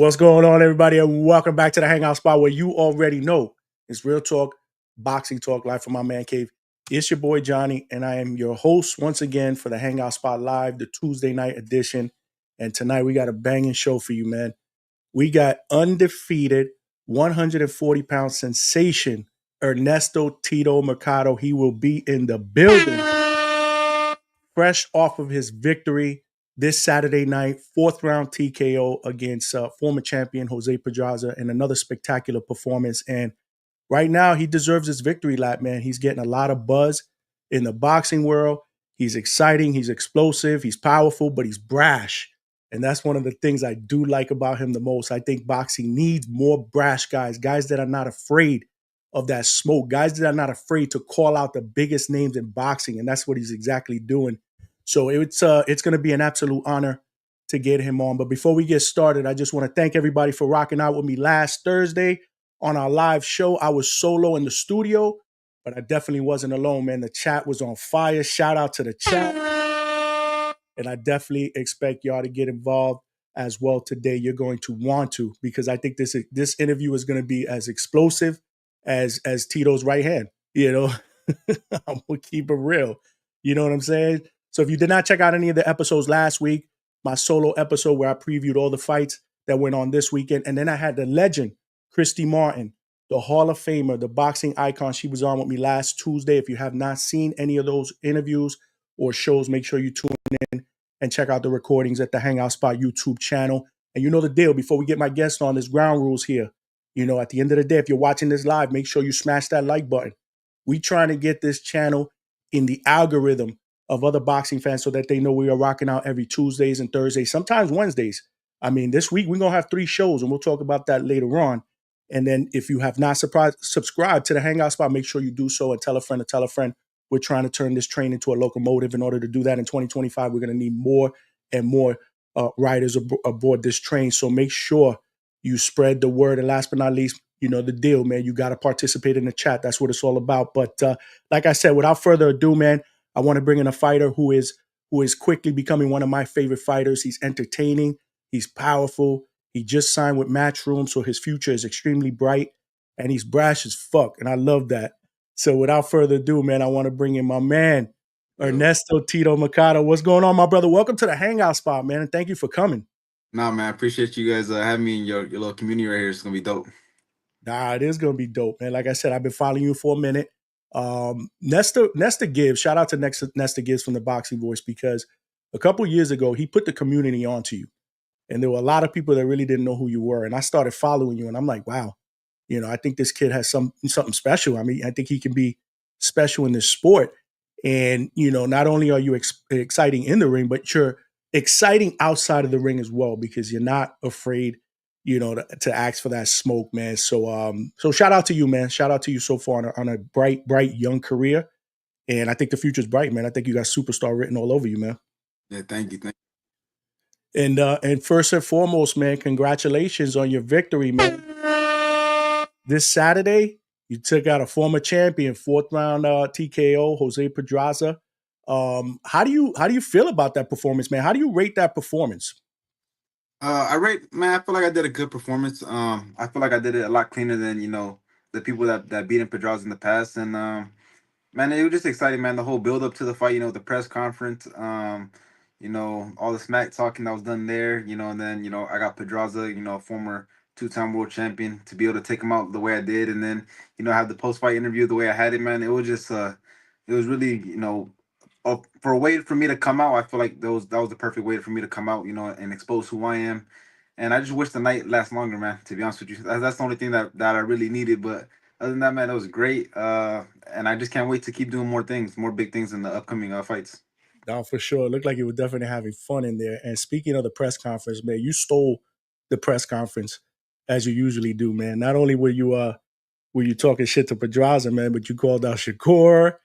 What's going on, everybody, and welcome back to the Hangout Spot where you already know it's real talk, boxing talk, live from my man cave. It's your boy Johnny, and I am your host once again for the Hangout Spot Live, the Tuesday night edition. And tonight we got a banging show for you, man. We got undefeated 140-pound sensation Ernesto Tito Mercado. He will be in the building, fresh off of his victory this Saturday night, fourth round TKO against former champion Jose Pedraza, and another spectacular performance. And right now, he deserves his victory lap, man. He's getting a lot of buzz in the boxing world. He's exciting, he's explosive, he's powerful, but he's brash. And that's one of the things I do like about him the most. I think boxing needs more brash guys, guys that are not afraid of that smoke, guys that are not afraid to call out the biggest names in boxing. And that's what he's exactly doing. So it's going to be an absolute honor to get him on. But before we get started, I just want to thank everybody for rocking out with me last Thursday on our live show. I was solo in the studio, but I definitely wasn't alone, man. The chat was on fire. Shout out to the chat. And I definitely expect y'all to get involved as well today. You're going to want to, because I think this interview is going to be as explosive as Tito's right hand. You know, I'm going to keep it real. You know what I'm saying? So if you did not check out any of the episodes last week, my solo episode where I previewed all the fights that went on this weekend, and then I had the legend, Christy Martin, the Hall of Famer, the boxing icon. She was on with me last Tuesday. If you have not seen any of those interviews or shows, make sure you tune in and check out the recordings at the Hangout Spot YouTube channel. And you know the deal. Before we get my guest on, there's ground rules here. You know, at the end of the day, if you're watching this live, make sure you smash that like button. We trying to get this channel in the algorithm of other boxing fans so that they know we are rocking out every Tuesdays and Thursdays, sometimes Wednesdays. I mean, this week we're going to have 3 shows, and we'll talk about that later on. And then if you have not subscribed to the Hangout Spot, make sure you do so and tell a friend to tell a friend. We're trying to turn this train into a locomotive. In order to do that in 2025, we're going to need more and more riders aboard this train. So make sure you spread the word. And last but not least, you know the deal, man. You got to participate in the chat. That's what it's all about. But like I said, without further ado, man, I want to bring in a fighter who is quickly becoming one of my favorite fighters. He's entertaining. He's powerful. He just signed with Matchroom, so his future is extremely bright. And he's brash as fuck, and I love that. So without further ado, man, I want to bring in my man, Ernesto Tito Mercado. What's going on, my brother? Welcome to the Hangout Spot, man, and thank you for coming. Nah, man, I appreciate you guys having me in your little community right here. It's going to be dope. Nah, it is going to be dope, man. Like I said, I've been following you for a minute. Nesta Gibbs, shout out to Nesta Gibbs from the Boxing Voice, because a couple years ago, he put the community onto you. And there were a lot of people that really didn't know who you were. And I started following you, and I'm like, wow, you know, I think this kid has something special. I mean, I think he can be special in this sport. And, you know, not only are you exciting in the ring, but you're exciting outside of the ring as well, because you're not afraid, you know, to ask for that smoke, man. So shout out to you, man. Shout out to you so far on a bright young career. And I think the future's bright, man. I think you got superstar written all over you, man. Yeah, thank you. And first and foremost, man, congratulations on your victory, man. This Saturday, you took out a former champion, fourth round TKO, Jose Pedraza. How do you feel about that performance, man? How do you rate that performance? I feel like I did a good performance. I feel like I did it a lot cleaner than, you know, the people that beat Pedraza in the past. And man, it was just exciting, man. The whole build up to the fight, you know, the press conference, you know, all the smack talking that was done there, you know, and then, you know, I got Pedraza, you know, former 2-time world champion, to be able to take him out the way I did, and then, you know, have the post fight interview the way I had it, man. It was just it was really, you know, for a way for me to come out. I feel like that was the perfect way for me to come out, you know, and expose who I am. And I just wish the night lasts longer, man. To be honest with you, that's the only thing that I really needed. But other than that, man, it was great. And I just can't wait to keep doing more things, more big things in the upcoming fights. No, for sure. It looked like you were definitely having fun in there. And speaking of the press conference, man, you stole the press conference as you usually do, man. Not only were you talking shit to Pedraza, man, but you called out Shakur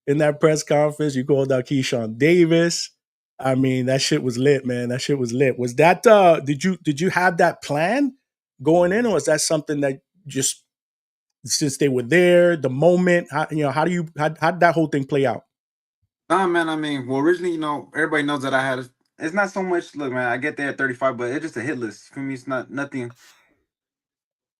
in that press conference. You called out Keyshawn Davis. I mean, that shit was lit, man. That shit was lit. Was that did you have that plan going in, or is that something that just since they were there, the moment, how did that whole thing play out? Nah, man. I mean, well, originally, you know, everybody knows that I had it's not so much. Look, man, I get there at 35, but it's just a hit list. For me, it's not nothing.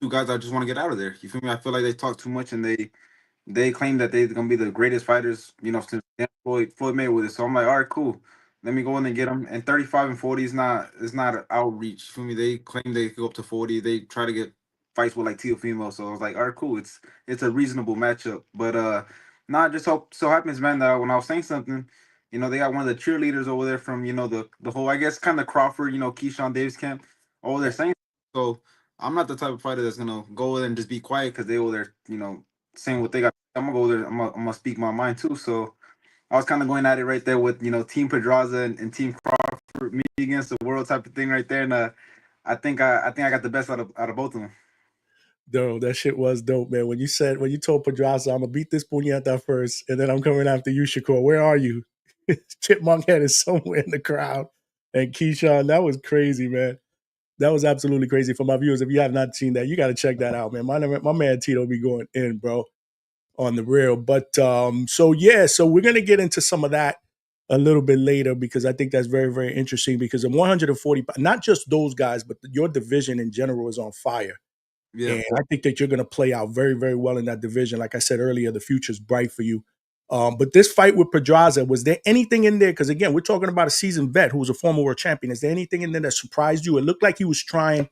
Two guys, I just want to get out of there. You feel me? I feel like they talk too much and they claim that they're gonna be the greatest fighters, since Floyd Mayweather. So I'm like, all right, cool. Let me go in and get them. And 35 and 40 is not an outreach. For me, they claim they could go up to 40. They try to get fights with like Tito Female. So I was like, all right, cool. It's a reasonable matchup. But not just so happens, man, that when I was saying something, they got one of the cheerleaders over there from the whole, I guess, kind of Crawford, Keyshawn Davis camp over there saying. So I'm not the type of fighter that's gonna go there and just be quiet because they over there, saying what they got. I'm gonna go there. I'm gonna speak my mind too. So I was kind of going at it right there with Team Pedraza and Team Crawford, me against the world type of thing right there. And I think I got the best out of both of them. Dope, that shit was dope, man. When you told Pedraza, I'm gonna beat this puñeta first, and then I'm coming after you, Shakur. Where are you? Chipmunk head is somewhere in the crowd. And Keyshawn, that was crazy, man. That was absolutely crazy. For my viewers, if you have not seen that, you got to check that out, man. My man Tito be going in, bro, on the real. But so we're gonna get into some of that a little bit later because I think that's very, very interesting. Because in 140, not just those guys, but your division in general is on fire. Yeah, And I think that you're going to play out very, very well in that division. Like I said earlier, the future's bright for you. But this fight with Pedraza, was there anything in there? Because again, we're talking about a seasoned vet who was a former world champion. Is there anything in there that surprised you? It looked like he was trying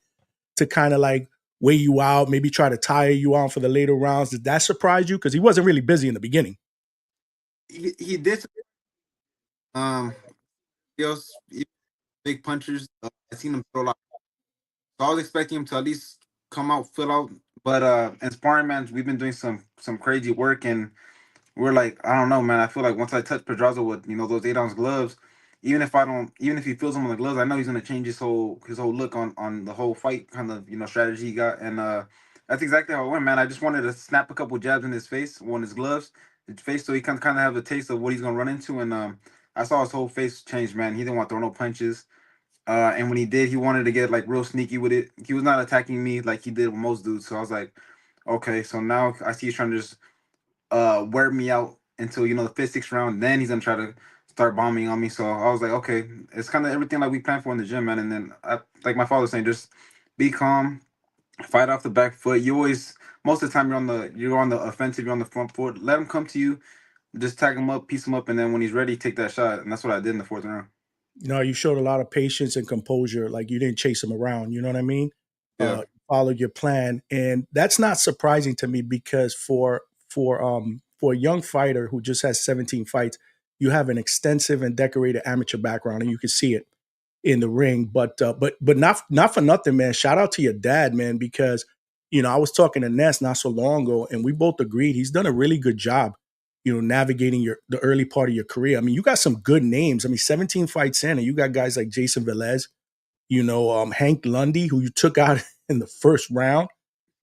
to kind of like weigh you out, maybe try to tire you on for the later rounds. Did that surprise you? Because he wasn't really busy in the beginning. he did. He else big punchers. I seen him throw a lot. So I was expecting him to at least come out, fill out. But in sparring, man, we've been doing some crazy work, and we're like, I don't know, man. I feel like once I touch Pedraza with those 8 ounce gloves, even if he feels them on the gloves, I know he's gonna change his whole look on the whole fight kind of strategy he got, and that's exactly how it went, man. I just wanted to snap a couple jabs in his face, on his face, so he can kind of have a taste of what he's gonna run into, and I saw his whole face change, man. He didn't want to throw no punches. And when he did, he wanted to get like real sneaky with it. He was not attacking me like he did with most dudes. So I was like, okay, so now I see he's trying to just wear me out until the fifth, sixth round. Then he's gonna try to start bombing on me. So I was like, okay, it's kind of everything like we planned for in the gym, man. And then like my father was saying, just be calm, fight off the back foot. You always most of the time you're on the offensive, you're on the front foot. Let him come to you, just tag him up, piece him up, and then when he's ready, take that shot. And that's what I did in the fourth round. No, you showed a lot of patience and composure. Like you didn't chase him around. You know what I mean? Yeah, You followed your plan, and that's not surprising to me because for a young fighter who just has 17 fights, you have an extensive and decorated amateur background, and you can see it in the ring. But not for nothing, man. Shout out to your dad, man, because I was talking to Ness not so long ago, and we both agreed he's done a really good job, navigating the early part of your career. I mean, you got some good names. I mean, 17 fights in, and you got guys like Jason Velez, Hank Lundy, who you took out in the first round.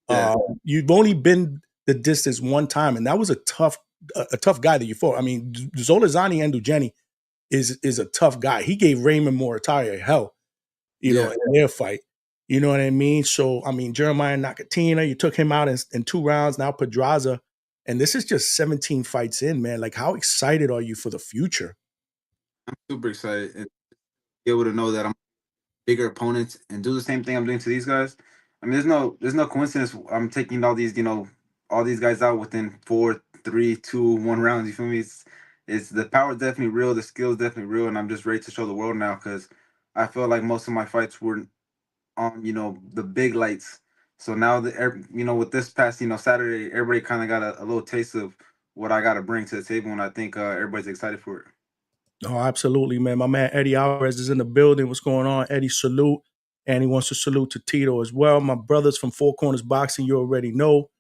yeah, You've only been the distance one time, and that was a tough guy that you fought. I mean, Zolazani Andujeni is a tough guy. He gave Raymond Moritaya hell, yeah. in their fight. You know what I mean? So, I mean, Jeremiah Nakatina, you took him out in 2 rounds. Now Pedraza, and this is just 17 fights in, man. Like, how excited are you for the future? I'm super excited and be able to know that I'm bigger opponents and do the same thing I'm doing to these guys. I mean, there's no coincidence. I'm taking all these guys out within 4, 3, 2, 1 rounds. You feel me? It's the power is definitely real. The skill is definitely real, and I'm just ready to show the world now because I feel like most of my fights were on the big lights. So now with this past Saturday, everybody kind of got a little taste of what I got to bring to the table, and I think everybody's excited for it. Oh, absolutely, man. My man Eddie Alvarez is in the building. What's going on? Eddie, salute. And he wants to salute to Tito as well. My brothers from Four Corners Boxing, you already know.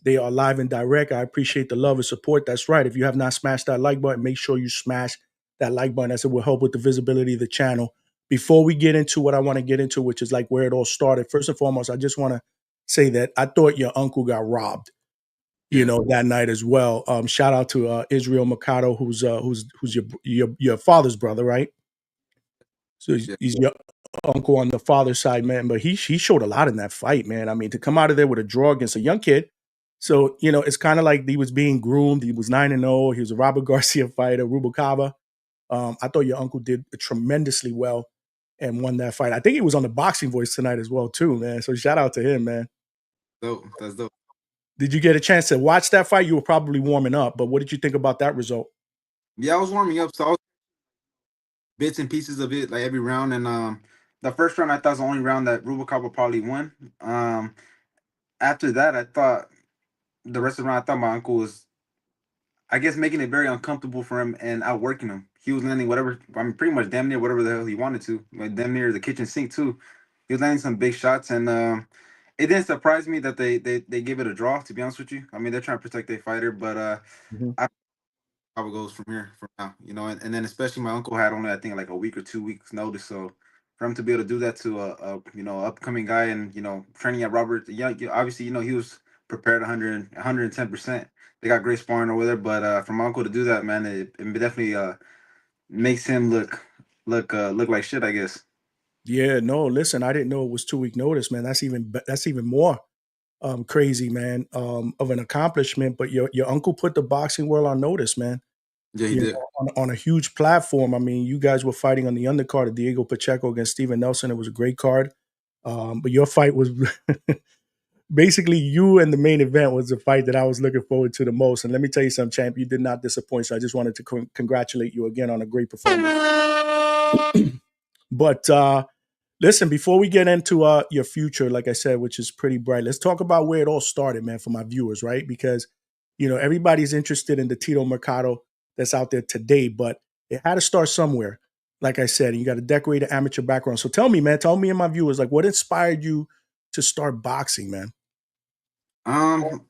They are live and direct. I appreciate the love and support. That's right. If you have not smashed that like button, make sure you smash that like button. As it will help with the visibility of the channel. Before we get into what I want to get into, which is like where it all started, first and foremost, I just want to say that I thought your uncle got robbed, Yeah, that night as well. Shout out to Israel Mercado, who's your father's brother, right? So he's, yeah, he's your uncle on the father's side, man. But he showed a lot in that fight, man. I mean, to come out of there with a draw against a young kid. So, it's kind of like he was being groomed. He was 9-0. He was a Robert Garcia fighter, Rubalcaba. I thought your uncle did tremendously well and won that fight. I think he was on the Boxing Voice tonight as well, too, man. So shout out to him, man. Dope. That's dope. Did you get a chance to watch that fight? You were probably warming up, but what did you think about that result? Yeah, I was warming up, so I was bits and pieces of it like every round, and the first round I thought was the only round that Rubicop would probably win. After that, I thought the rest of the round, I thought my uncle was, I guess, making it very uncomfortable for him and outworking him. He was landing whatever, I mean, pretty much damn near whatever the hell he wanted to, like damn near the kitchen sink too. He was landing some big shots, and it didn't surprise me that they give it a draw. To be honest with you, I mean they're trying to protect their fighter, but Mhm. I how it goes from here from now, and then especially my uncle had only I think like a week or 2 weeks notice, so for him to be able to do that to a upcoming guy and training at Robert, yeah, obviously he was prepared 110%. They got great sparring over there, but for my uncle to do that, man, it definitely makes him look like shit, I guess. Yeah, no, listen, I didn't know it was 2 week notice, man. That's even more crazy, man, of an accomplishment. But your uncle put the boxing world on notice, man. Yeah, he did. On a huge platform. I mean, you guys were fighting on the undercard of Diego Pacheco against Steven Nelson. It was a great card. But your fight was basically you and the main event was the fight that I was looking forward to the most. And let me tell you something, champ, you did not disappoint. So I just wanted to congratulate you again on a great performance. But listen, before we get into your future, like I said, which is pretty bright, let's talk about where it all started, man, for my viewers, right? Because everybody's interested in the Tito Mercado that's out there today, but it had to start somewhere. Like I said, and you got a decorated amateur background. So tell me, man, tell me and my viewers, like, what inspired you to start boxing, man? Um,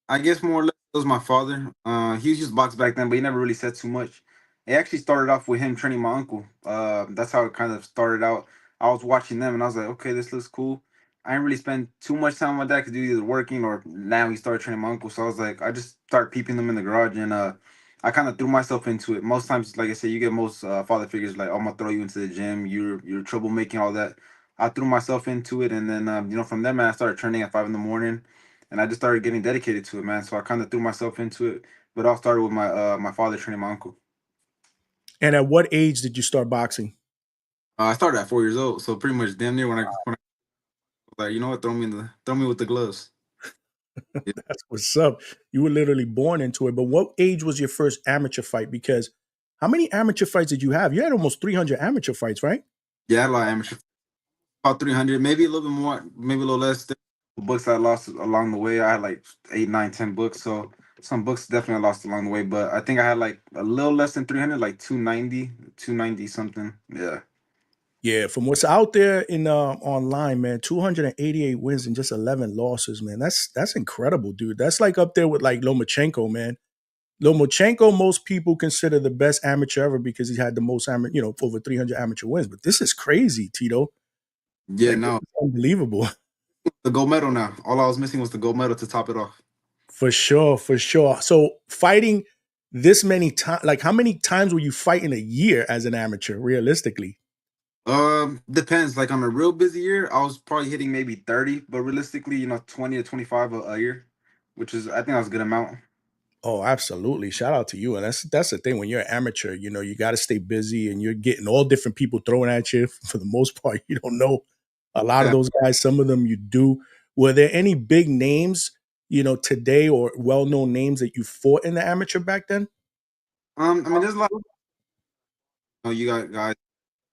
I guess more or less it was my father. He was just box back then, but he never really said too much. It actually started off with him training my uncle. That's how it kind of started out. I was watching them and I was like, okay, this looks cool. I didn't really spend too much time with that because he was either working or now he started training my uncle. So I was like, I just started peeping them in the garage and I kind of threw myself into it. Most times, like I said, you get most father figures like, oh, I'm gonna throw you into the gym. You're troublemaking, all that. I threw myself into it, and then from there, man, I started training at 5 in the morning and I just started getting dedicated to it, man. So I kind of threw myself into it. But it all started with my father training my uncle. And at what age did you start boxing? I started at 4 years old, so pretty much damn near when I was like, you know what, throw me with the gloves. Yeah, That's what's up. You were literally born into it. But what age was your first amateur fight? Because how many amateur fights did you have? You had almost 300 amateur fights, right? yeah, I had a lot of amateur, about 300, maybe a little bit more, maybe a little less. The books I lost along the way, I had like 8, 9, 10 books. So some books definitely I lost along the way, but I think I had like a little less than 300, like 290, 290 something. Yeah. Yeah, from what's out there in online, man, 288 wins and just 11 losses, man. That's incredible, dude. That's like up there with like Lomachenko, man. Lomachenko, most people consider the best amateur ever because he had the most over 300 amateur wins. But this is crazy, Tito. Yeah, Like this no, is unbelievable. the gold medal now. All I was missing was the gold medal to top it off. For sure, for sure. So fighting this many times, like how many times were you fighting a year as an amateur, realistically? Depends. Like on a real busy year, I was probably hitting maybe 30, but realistically, 20 to 25 a year, which is I think that was a good amount. Oh, absolutely. Shout out to you. And that's the thing. When you're an amateur, you got to stay busy and you're getting all different people throwing at you. For the most part, you don't know a lot of Yeah. those guys. Some of them you do. Were there any big names, today or well-known names that you fought in the amateur back then? I mean, there's a lot. You got guys.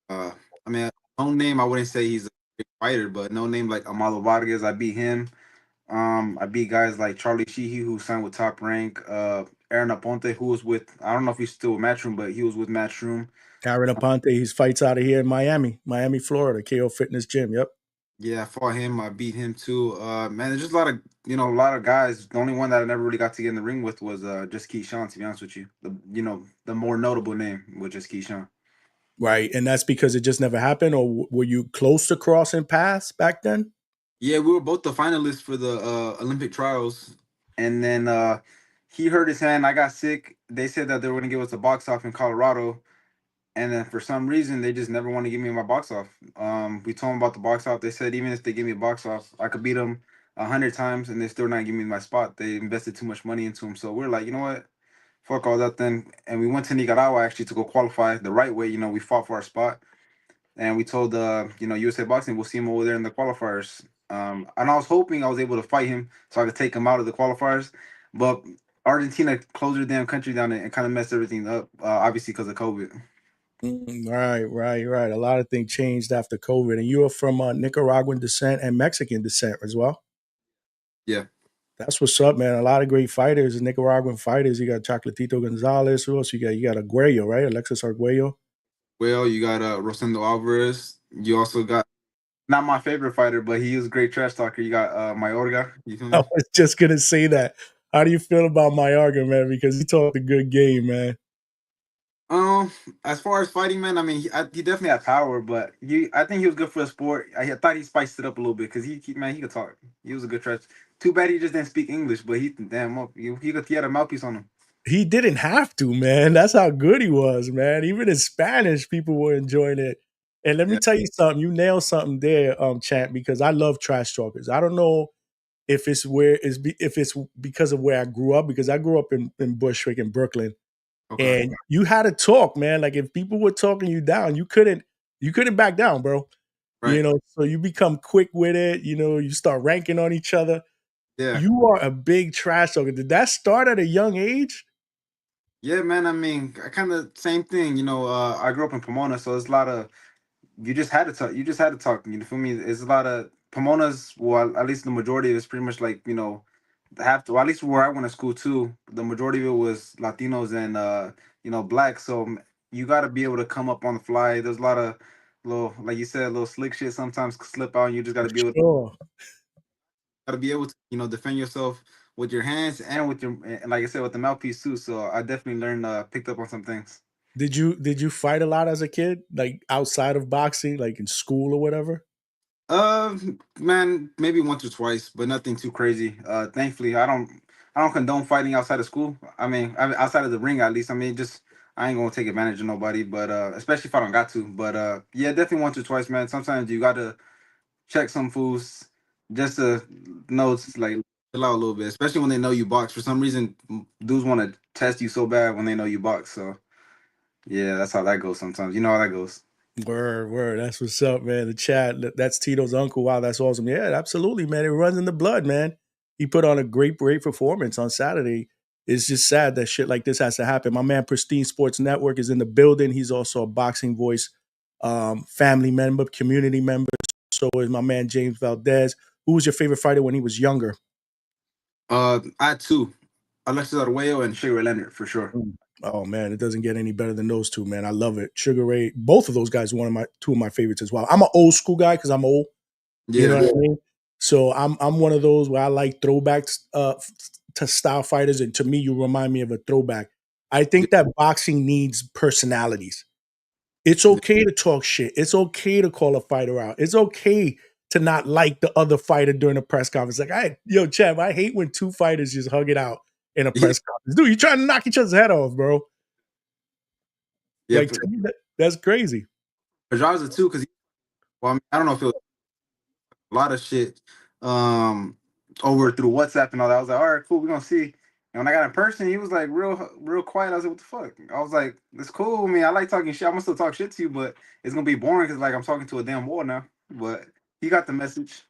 Uh, I mean, no name. I wouldn't say he's a big fighter, but no name like Amalo Vargas. I beat him. I beat guys like Charlie Sheehy, who signed with Top Rank. Aaron Aponte, who was with, I don't know if he's still with Matchroom, but he was with Matchroom. Aaron Aponte, his fights out of here in Miami, Florida, KO Fitness Gym. Yep. Yeah, I fought him. I beat him too. Man, there's just a lot of guys. The only one that I never really got to get in the ring with was just Keyshawn. To be honest with you, the more notable name was just Keyshawn. Right. And that's because it just never happened, or were you close to crossing paths back then? Yeah, we were both the finalists for the Olympic trials, and then he hurt his hand. I got sick. They said that they were going to give us a box off in Colorado, and then for some reason they just never want to give me my box off. We told them about the box off. They said even if they give me a box off, I could beat them 100 times, and they still not give me my spot. They invested too much money into him. So we're like, you know what? fuck all that then. And we went to Nicaragua actually to go qualify the right way. You know, we fought for our spot, and we told USA Boxing we'll see him over there in the qualifiers. And I was hoping I was able to fight him so I could take him out of the qualifiers, but Argentina closed their damn country down and kind of messed everything up. Obviously because of COVID. Right. A lot of things changed after COVID, and you are from Nicaraguan descent and Mexican descent as well. Yeah. That's what's up, man. A lot of great fighters, Nicaraguan fighters. You got Chocolatito Gonzalez. Who else you got? You got Arguello, right? Alexis Arguello. Well, you got Rosendo Alvarez. You also got not my favorite fighter, but he is a great trash talker. You got Mayorga. You feel I me? was just gonna say that. How do you feel about Mayorga, man? Because he talked a good game, man. Um, as far as fighting, man, I mean, he definitely had power, but I think he was good for the sport. I thought he spiced it up a little bit because man, he could talk. He was a good trash. Too bad he just didn't speak English, but he damn up. He had a mouthpiece on him. He didn't have to, man. That's how good he was, man. Even in Spanish, people were enjoying it. And let me Yeah. tell you something. You nailed something there, champ. Because I love trash talkers. I don't know if it's because of where I grew up. Because I grew up in Bushwick in Brooklyn, Okay. and you had to talk, man. Like if people were talking you down, you couldn't back down, bro. Right. So you become quick with it. You start ranking on each other. Yeah. You are a big trash talker. Did that start at a young age? Yeah, man. I mean, I kind of same thing. I grew up in Pomona, so it's a lot of you just had to talk. You just had to talk. You feel me? It's a lot of Pomona's. Well, at least the majority of it's pretty much like have to. Well, at least where I went to school too. The majority of it was Latinos and black. So you got to be able to come up on the fly. There's a lot of little, like you said, little slick shit sometimes slip out. And you just got For to sure. be able to defend yourself with your hands and with your and like I said with the mouthpiece too. So I definitely learned picked up on some things. Did you fight a lot as a kid, like outside of boxing, like in school or whatever? Man, maybe once or twice, but nothing too crazy. Thankfully, I don't condone fighting outside of school. I mean, outside of the ring, at least. I mean, just I ain't gonna take advantage of nobody, but especially if I don't got to. But yeah, definitely once or twice, man. Sometimes you gotta check some fools just to know it's like chill out a little bit, especially when they know you box. For some reason, dudes want to test you so bad when they know you box. So yeah, that's how that goes. Sometimes you know how that goes. Word. That's what's up, man. The chat. That's Tito's uncle. Wow, that's awesome. Yeah, absolutely, man. It runs in the blood, man. He put on a great performance on Saturday. It's just sad that shit like this has to happen. My man, Pristine Sports Network, is in the building. He's also a boxing voice, family member, community member. So is my man James Valdez. Who was your favorite fighter when he was younger? I had two, Alexis Arguello and Sugar Leonard for sure. Mm. Oh man, it doesn't get any better than those two, man. I love it. Sugar Ray, both of those guys are two of my favorites as well. I'm an old school guy because I'm old. You know Yeah, what I mean? So I'm one of those where I like throwbacks to style fighters, and to me, you remind me of a throwback. I yeah, think that boxing needs personalities. It's okay to talk shit. It's okay to call a fighter out. It's okay to not like the other fighter during a press conference. Like, yo, Chev, I hate when two fighters just hug it out in a yeah, press conference. Dude, you're trying to knock each other's head off, bro. yeah. Like, to me, that's crazy. Pedraza too, because well, I mean, I don't know if it was a lot of shit over through WhatsApp and all that. I was like, all right, cool, we're gonna see. And when I got in person, he was like real quiet. I was like, what the fuck? I was like, it's cool. I mean, I like talking shit. I'm gonna still talk shit to you, but it's gonna be boring because like I'm talking to a damn wall now. But he got the message.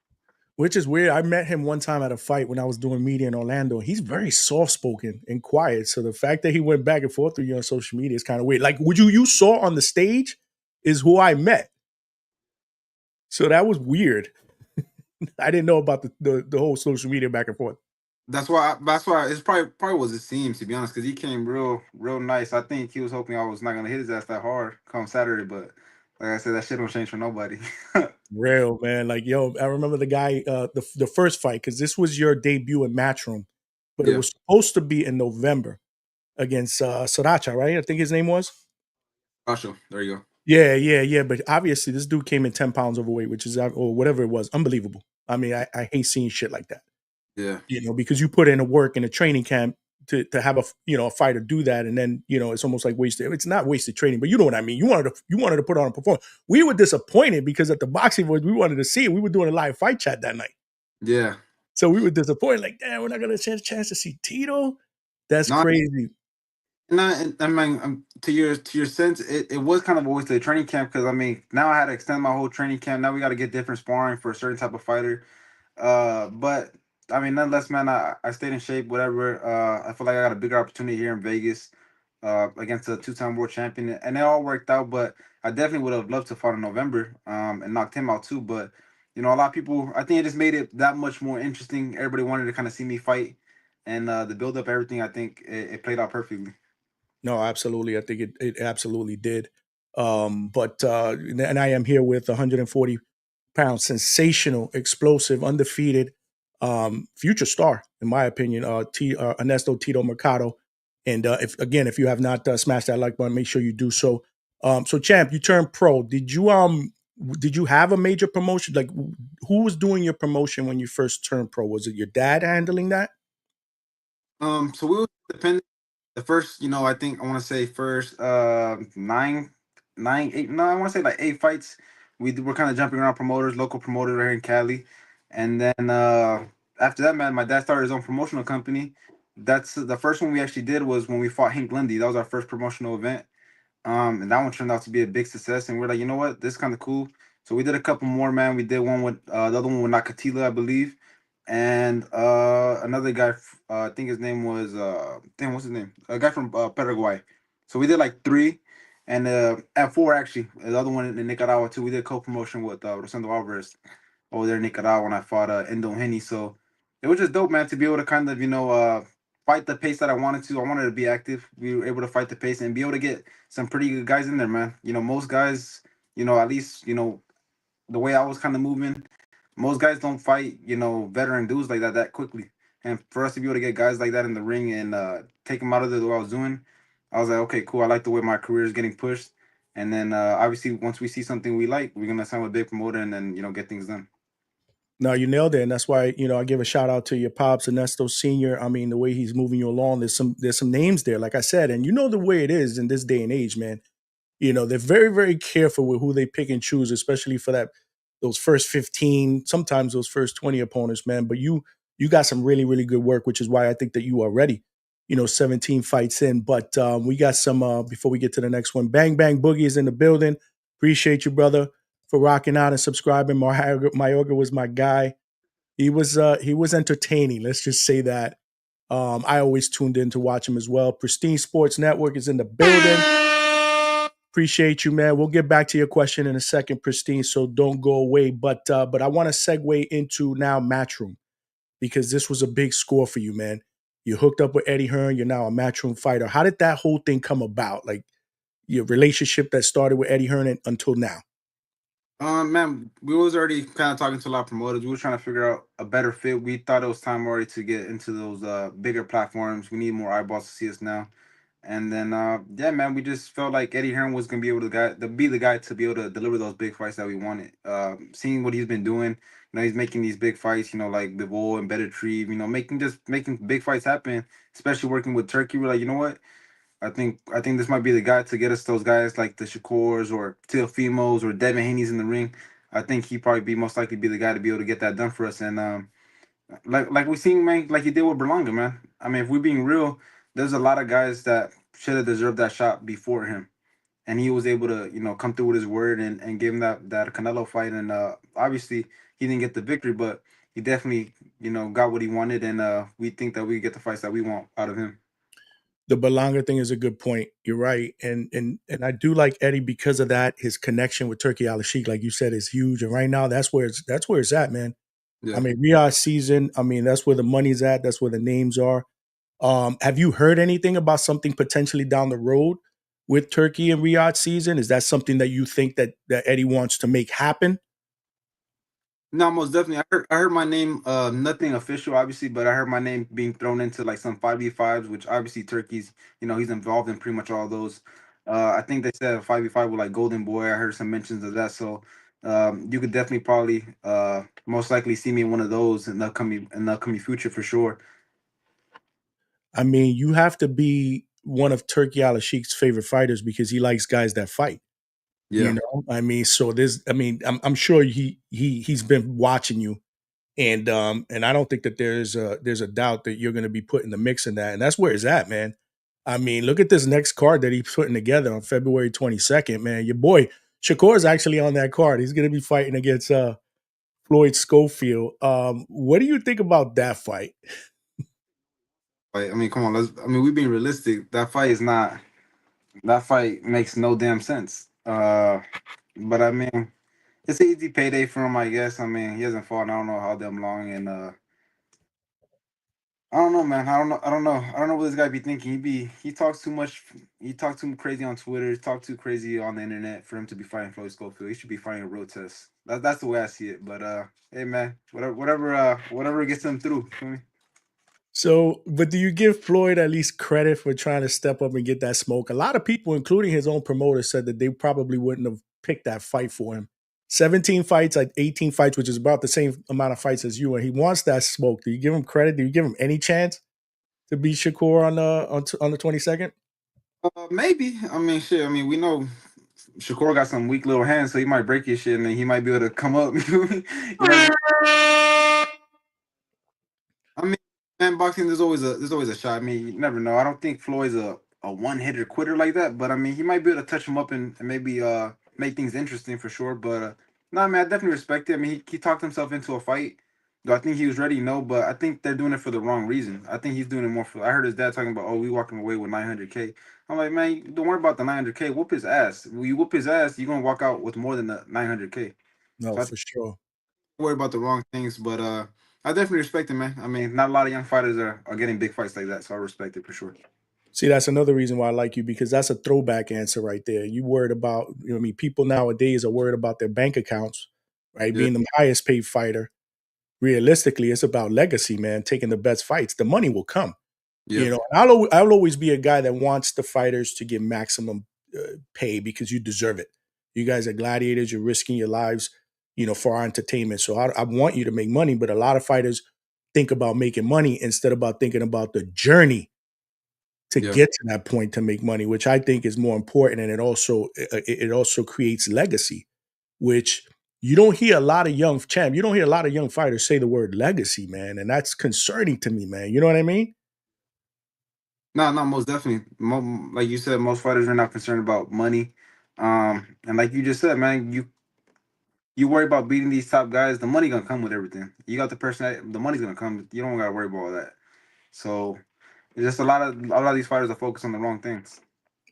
Which is weird. I met him one time at a fight when I was doing media in Orlando. He's very soft spoken and quiet. So the fact that he went back and forth with you on social media is kind of weird. Like, would you saw on the stage is who I met. So that was weird. I didn't know about the whole social media back and forth. That's why it's probably was his team to be honest, because he came real nice. I think he was hoping I was not gonna hit his ass that hard come Saturday, but like I said, that shit don't change for nobody. Real, man. Like, yo, I remember the guy, the first fight, because this was your debut in Matchroom, but it Yeah, was supposed to be in November against Sriracha, right? I think his name was. Russia. There you go. Yeah. But obviously, this dude came in 10 pounds overweight, which is, or whatever it was, unbelievable. I mean, I hate seeing shit like that, Yeah, because you put in a work in a training camp to have a fighter do that, and then it's almost like wasted. It's not wasted training, but you know what I mean. You wanted to put on a performance. We were disappointed because at the boxing voice we wanted to see it. We were doing a live fight chat that night, yeah. so we were disappointed. Like, damn, we're not gonna get a chance to see Tito. That's No, crazy. And I mean, to your sense, it was kind of always the training camp because I mean now I had to extend my whole training camp. Now we got to get different sparring for a certain type of fighter. But I mean, nonetheless, man, I stayed in shape. Whatever. I feel like I got a bigger opportunity here in Vegas, against a two-time world champion, and it all worked out. But I definitely would have loved to fight in November, and knocked him out too. But a lot of people, I think it just made it that much more interesting. Everybody wanted to kind of see me fight, and the build up, everything. I think it played out perfectly. No, absolutely. I think it absolutely did. But and I am here with 140-pound, sensational, explosive, undefeated, future star, in my opinion, Ernesto Tito Mercado. And if you have not smashed that like button, make sure you do so. So, champ, you turned pro. Did you have a major promotion? Like, who was doing your promotion when you first turned pro? Was it your dad handling that? So we were dependent. The first, I think I want to say first nine, eight. No, I want to say like 8 fights. Were kind of jumping around promoters, local promoters right here in Cali, and then after that, man, my dad started his own promotional company. That's the first one we actually did was when we fought Hank Lundy. That was our first promotional event. And that one turned out to be a big success. And we're like, you know what, this is kind of cool. So we did a couple more, man. We did one with the other one with Nakatila, I believe, and another guy. I think his name was damn, what's his name? A guy from Paraguay. So we did like three, and at four actually. The other one in Nicaragua too. We did co-promotion with Rosendo Alvarez over there in Nicaragua when I fought Endo Henny. So it was just dope, man, to be able to kind of fight the pace that I wanted to. I wanted to be active. We were able to fight the pace and be able to get some pretty good guys in there, man. Most guys, at least the way I was kind of moving, most guys don't fight, veteran dudes like that quickly. And for us to be able to get guys like that in the ring and take them out of the way I was doing, I was like, okay, cool. I like the way my career is getting pushed. And then obviously, once we see something we like, we're gonna sign with a big promoter and then get things done. No, you nailed it, and that's why I give a shout out to your pops, Ernesto Senior. I mean, the way he's moving you along, there's some names there, like I said, and you know the way it is in this day and age, man. They're very, very careful with who they pick and choose, especially for those first 15, sometimes those first 20 opponents, man. But you got some really, really good work, which is why I think that you are ready. 17 fights in, but we got some. Before we get to the next one, Bang Bang Boogie is in the building. Appreciate you, brother, for rocking out and subscribing. Mayorga was my guy. He was entertaining. Let's just say that. I always tuned in to watch him as well. Pristine Sports Network is in the building. Appreciate you, man. We'll get back to your question in a second, Pristine. So don't go away. But I want to segue into now Matchroom because this was a big score for you, man. You hooked up with Eddie Hearn. You're now a Matchroom fighter. How did that whole thing come about? Like your relationship that started with Eddie Hearn until now. Man, we was already kind of talking to a lot of promoters. We were trying to figure out a better fit. We thought it was time already to get into those bigger platforms. We need more eyeballs to see us now. And then yeah, man, we just felt like Eddie Hearn was gonna be able be the guy to be able to deliver those big fights that we wanted. Seeing what he's been doing, he's making these big fights, like Bivol and Better Tree, making big fights happen, especially working with Turkey. We're like, you know what? I think this might be the guy to get us those guys like the Shakurs or Teofimos or Devin Haney's in the ring. I think he probably be most likely be the guy to be able to get that done for us. And like we seen, man, like he did with Berlanga, man. I mean, if we're being real, there's a lot of guys that should have deserved that shot before him, and he was able to come through with his word and give him that Canelo fight. And obviously he didn't get the victory, but he definitely got what he wanted, and we think that we get the fights that we want out of him. The Belonga thing is a good point. You're right, and I do like Eddie because of that. His connection with Turkey Al Sheikh, like you said, is huge. And right now, that's where it's at, man. I Yeah. mean, Riyadh season. I mean, that's where the money's at. That's where the names are. Have you heard anything about something potentially down the road with Turkey and Riyadh season? Is that something that you think that Eddie wants to make happen? No, most definitely. I heard my name, nothing official, obviously, but I heard my name being thrown into like some 5v5s, which obviously Turkey's, he's involved in pretty much all those. I think they said 5v5 with like Golden Boy. I heard some mentions of that. So you could definitely probably most likely see me in one of those in the upcoming future for sure. I mean, you have to be one of Turkey Al Sheikh's favorite fighters because he likes guys that fight. Yeah. I mean, so there's, I mean, I'm sure he's been watching you, and I don't think that there's a doubt that you're going to be put in the mix in that, and that's where it's at, man. I mean, look at this next card that he's putting together on February 22nd, man. Your boy Shakur is actually on that card. He's going to be fighting against Floyd Schofield. What do you think about that fight? Like, I mean, come on, let's. I mean, we being realistic. That fight is not. That fight makes no damn sense. But I mean, it's an easy payday for him, I guess. I mean, he hasn't fought in I don't know how damn long, and I don't know, man. I don't know. I don't know. I don't know what this guy be thinking. He talks too much. He talks too crazy on Twitter. He talks too crazy on the internet for him to be fighting Floyd Schofield. He should be fighting a real test. That's the way I see it. But hey, man, whatever gets him through. Feel me? So, but do you give Floyd at least credit for trying to step up and get that smoke? A lot of people, including his own promoter, said that they probably wouldn't have picked that fight for him. 17 fights, like 18 fights, which is about the same amount of fights as you, and he wants that smoke. Do you give him credit? Do you give him any chance to beat Shakur on the 22nd? Maybe. I mean, shit. I mean, we know Shakur got some weak little hands, so he might break his shit, and then he might be able to come up. You never. I mean, man, boxing there's always a shot. I mean, you never know. I don't think Floyd's a one hitter quitter like that, but I mean, he might be able to touch him up and maybe make things interesting for sure. But no, man, I definitely respect it. I mean, he talked himself into a fight. Do I think he was ready? No, but I think they're doing it for the wrong reason. I think he's doing it more for. I heard his dad talking about, oh, we walking away with 900K. I'm like, man, don't worry about the 900K. Whoop his ass. When you whoop his ass, you're gonna walk out with more than the 900K. No, So I for sure. worry about the wrong things, but I definitely respect it, man. I mean, not a lot of young fighters are getting big fights like that, so I respect it for sure. See, that's another reason why I like you because that's a throwback answer right there. You worried about, I mean, people nowadays are worried about their bank accounts, right? Yeah, Being the highest paid fighter. Realistically, it's about legacy, man. Taking the best fights, the money will come. yeah, And I'll always be a guy that wants the fighters to get maximum pay because you deserve it. You guys are gladiators. You're risking your lives, for our entertainment. So I want you to make money, but a lot of fighters think about making money instead about thinking about the journey to yeah. get to that point to make money, which I think is more important, and it also creates legacy, which you don't hear a lot of you don't hear a lot of young fighters say the word legacy, man, and that's concerning to me, man. You know what I mean? No, no, most definitely. Like you said, most fighters are not concerned about money. And like you just said, man, you worry about beating these top guys. The money gonna come with everything. You got the person, the money's gonna come. You don't gotta worry about all that. So it's just a lot of these fighters are focused on the wrong things.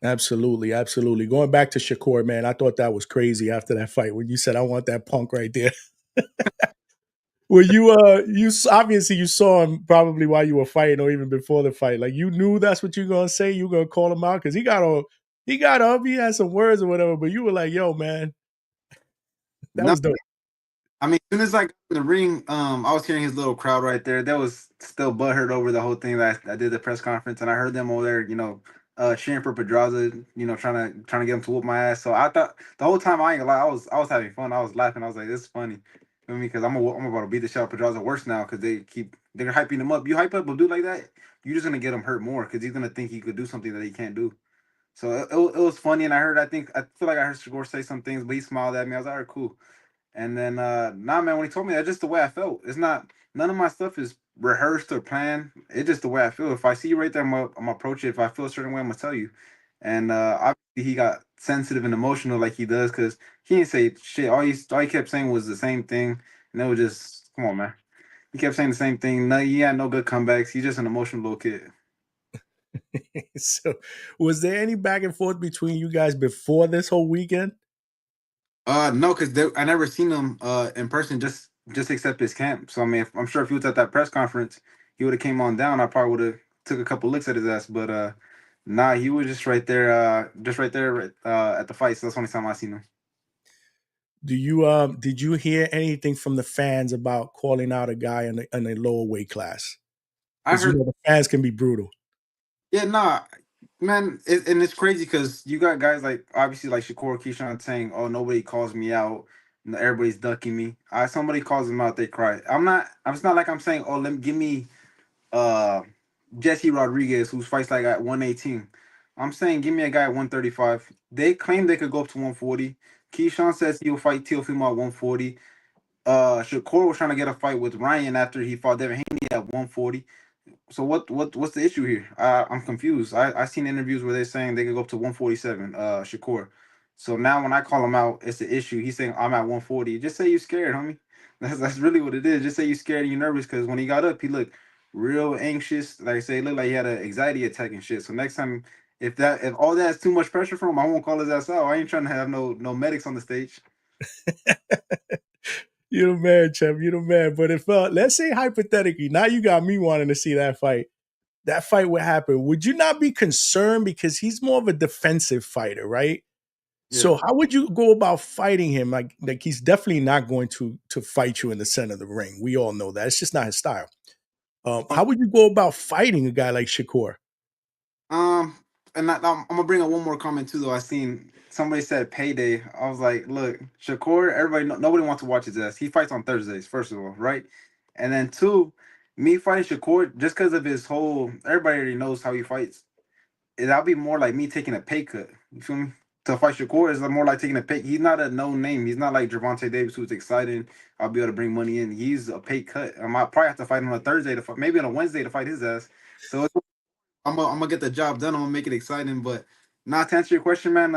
Absolutely, absolutely. Going back to Shakur, man, I thought that was crazy after that fight when you said, "I want that punk right there." Well, obviously you saw him probably while you were fighting or even before the fight. Like you knew that's what you were gonna say. You were gonna call him out because he got up, he had some words or whatever. But you were like, "Yo, man, that No, was dope." I mean, as soon as I got in the ring, I was hearing his little crowd right there. That was still butthurt over the whole thing that I did the press conference, and I heard them over there, cheering for Pedraza, trying to get him to whoop my ass. So I thought the whole time I ain't gonna lie, I was having fun. I was laughing. I was like, this is funny. I mean, because I'm about to beat the shit out of Pedraza worse now because they're hyping him up. You hype up a dude like that, you're just gonna get him hurt more because he's gonna think he could do something that he can't do. So it was funny, and I feel like I heard Shagor say some things, but he smiled at me. I was like, all right, cool. And then nah man, when he told me that's just the way I felt. It's not none of my stuff is rehearsed or planned. It's just the way I feel. If I see you right there, I'm gonna approach it. If I feel a certain way, I'm gonna tell you. And obviously he got sensitive and emotional like he does because he didn't say shit. All he kept saying was the same thing. And it was just come on, man. He kept saying the same thing. No, he had no good comebacks. He's just an emotional little kid. So, was there any back and forth between you guys before this whole weekend? No, because I never seen him in person. Just except his camp. So I mean, I'm sure if he was at that press conference, he would have came on down. I probably would have took a couple licks at his ass. But nah, he was just right there at the fight. So that's the only time I seen him. Did you hear anything from the fans about calling out a guy in a lower weight class? I Because heard, the fans can be brutal. yeah, nah, man, and it's crazy because you got guys like obviously like Shakur, Keyshawn saying, "Oh, nobody calls me out." Everybody's ducking me. Somebody calls them out, they cry. I'm not. It's not like I'm saying, "Oh, let me give me uh Jesse Rodriguez, who fights like at 118. I'm saying give me a guy at 135. They claim they could go up to 140. Keyshawn says he'll fight Teofimo at 140. Shakur was trying to get a fight with Ryan after he fought Devin Haney at 140. So what's the issue here? I'm confused. I seen interviews where they're saying they could go up to 147. Shakur. So now when I call him out, it's the issue. He's saying I'm at 140. Just say you scared, homie. That's really what it is. Just say you scared and you nervous because when he got up, he looked real anxious. Like I say, it looked like he had an anxiety attack and shit. So next time, if all that's too much pressure for him, I won't call his ass out. I ain't trying to have no medics on the stage. You're the man, champ. You're the man. But if let's say hypothetically, now you got me wanting to see that fight. That fight would happen. Would you not be concerned because he's more of a defensive fighter, right? Yeah. So how would you go about fighting him? Like he's definitely not going to fight you in the center of the ring. We all know that. It's just not his style. How would you go about fighting a guy like Shakur? Um, and I'm gonna bring up one more comment too. Though I seen somebody said payday. I was like, look, Shakur. Everybody, nobody wants to watch his ass. He fights on Thursdays, first of all, right? And then two, me fighting Shakur just because of his whole. Everybody already knows how he fights. That'll be more like me taking a pay cut. You feel me? To fight Shakur is more like taking a pay. He's not a no name. He's not like Gervonta Davis, who's exciting. I'll be able to bring money in. He's a pay cut. I might probably have to fight him on a Thursday to fight, maybe on a Wednesday to fight his ass. So I'm gonna get the job done. I'm gonna make it exciting. But not to answer your question, man.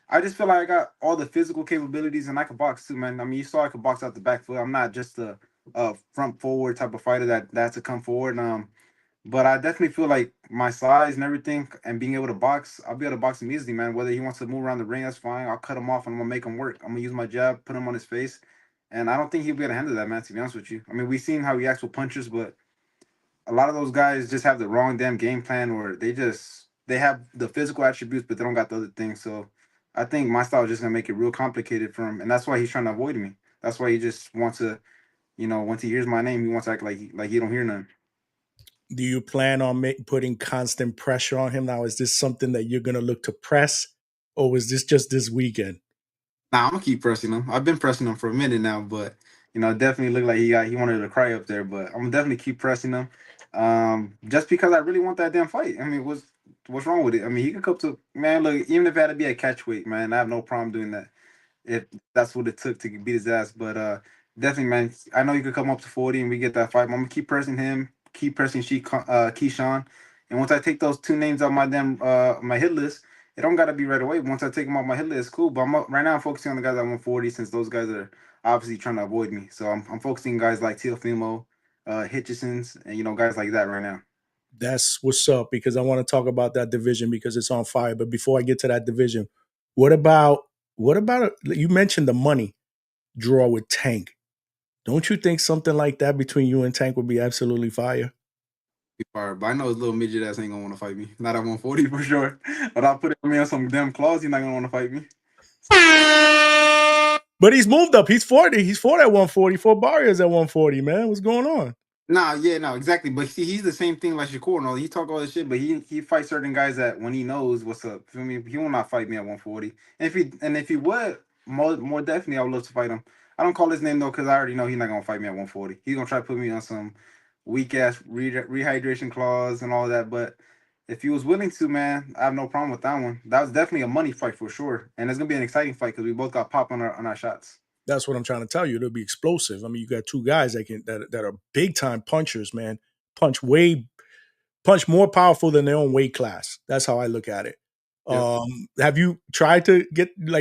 I just feel like I got all the physical capabilities and I can box too, man. I mean, you saw I could box out the back foot. I'm not just a front forward type of fighter that's to come forward. But I definitely feel like my size and everything and being able to box, I'll be able to box him easily, man. Whether he wants to move around the ring, that's fine. I'll cut him off and I'm gonna make him work. I'm gonna use my jab, put him on his face. And I don't think he'll be able to handle that, man, to be honest with you. I mean, we've seen how he acts with punches, but a lot of those guys just have the wrong damn game plan, or they have the physical attributes, but they don't got the other things. So I think my style is just gonna make it real complicated for him, and that's why he's trying to avoid me. That's why he just wants to, once he hears my name, he wants to act like he don't hear none. Do you plan on putting constant pressure on him now? Is this something that you're going to look to press, or was this just this weekend? Nah, I'm gonna keep pressing him. I've been pressing him for a minute now, but it definitely looked like he wanted to cry up there. But I'm gonna definitely keep pressing him, just because I really want that damn fight. I mean, what's wrong with it? I mean, he could come to man. Look, even if it had to be a catch weight, man, I have no problem doing that if that's what it took to beat his ass. But definitely, man, I know he could come up to 40 and we get that fight. I'm gonna keep pressing him, keep pressing Keyshawn, and once I take those two names out my damn my hit list, it don't gotta be right away. Once I take them off my hit list, cool. But right now I'm focusing on the guys at 140 since those guys are obviously trying to avoid me. So I'm focusing guys like Teofimo, Hitchison's, and guys like that right now. That's what's up because I want to talk about that division because it's on fire. But before I get to that division, what about you mentioned the money draw with Tank? Don't you think something like that between you and Tank would be absolutely fire? Fire, but I know his little midget ass ain't gonna want to fight me. Not at 140 for sure. But I'll put him on some damn claws. He's not gonna want to fight me. But he's moved up. He's 40. He's fought at 140. Fought Barrios at 140, man. What's going on? Nah, yeah, no, exactly. But see, he's the same thing like Shakur and all. He talk all this shit, but he fights certain guys that when he knows what's up. Feel me? He will not fight me at 140. And if he would, more definitely, I would love to fight him. I don't call his name though, because I already know he's not gonna fight me at 140. He's gonna try to put me on some weak ass rehydration clause and all that. But if he was willing to, man, I have no problem with that one. That was definitely a money fight for sure, and it's gonna be an exciting fight because we both got pop on our shots. That's what I'm trying to tell you. It'll be explosive. I mean, you got two guys that are big time punchers, man. Punch way punch more powerful than their own weight class. That's how I look at it. Yep. Have you tried to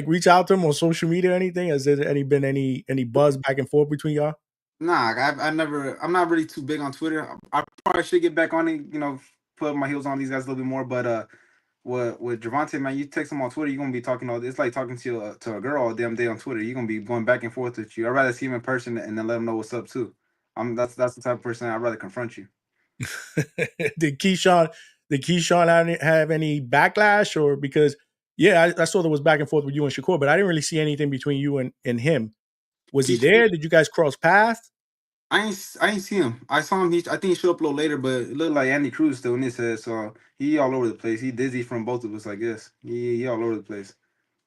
reach out to them on social media or anything? Has there been any buzz back and forth between y'all? Nah, I never. I'm not really too big on Twitter. I probably should get back on it. Put my heels on these guys a little bit more. But with Javante, man, you text him on Twitter, you're gonna be talking all. It's like talking to a girl all damn day on Twitter. You're gonna be going back and forth with you. I'd rather see him in person and then let him know what's up too. That's the type of person I'd rather confront you. did Keyshawn did Keyshawn have any backlash or because I saw there was back and forth with you and Shakur, but I didn't really see anything between you and him. Was he Keyshawn, there? Did you guys cross paths? I ain't see him. I saw him. I think he showed up a little later, but it looked like Andy Cruz still in his head. So he all over the place. He dizzy from both of us, I guess. He all over the place.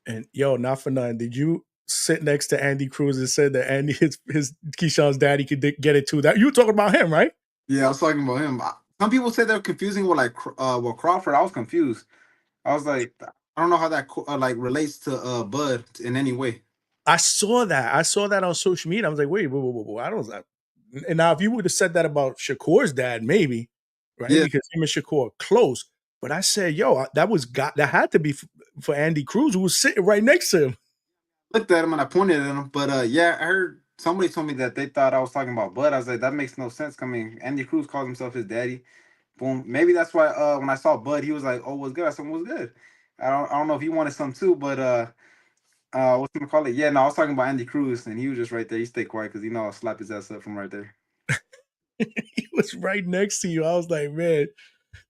And yo, not for nothing. Did you sit next to Andy Cruz and said that Andy his Keyshawn's daddy could get it too? That you were talking about him, right? Yeah, I was talking about him. Some people say they're confusing with with Crawford. I was confused. I was like, I don't know how that like relates to Bud in any way. I saw that. I saw that on social media. I was like, wait, I don't. And now, if you would have said that about Shakur's dad, maybe. right? Yeah, Because him and Shakur are close. But I said, yo, that had to be for Andy Cruz, who was sitting right next to him. looked at him and I pointed at him. But yeah, I heard somebody told me that they thought I was talking about Bud. I was like, that makes no sense. I mean, Andy Cruz calls himself his daddy. Boom. Maybe that's why when I saw Bud, he was like, "Oh, what's good?" I said, "What's good?" I don't know if he wanted some too, but what's gonna call it? Yeah, no, I was talking about Andy Cruz, and he was just right there. He stayed quiet because I'll slap his ass up from right there. He was right next to you. I was like, man,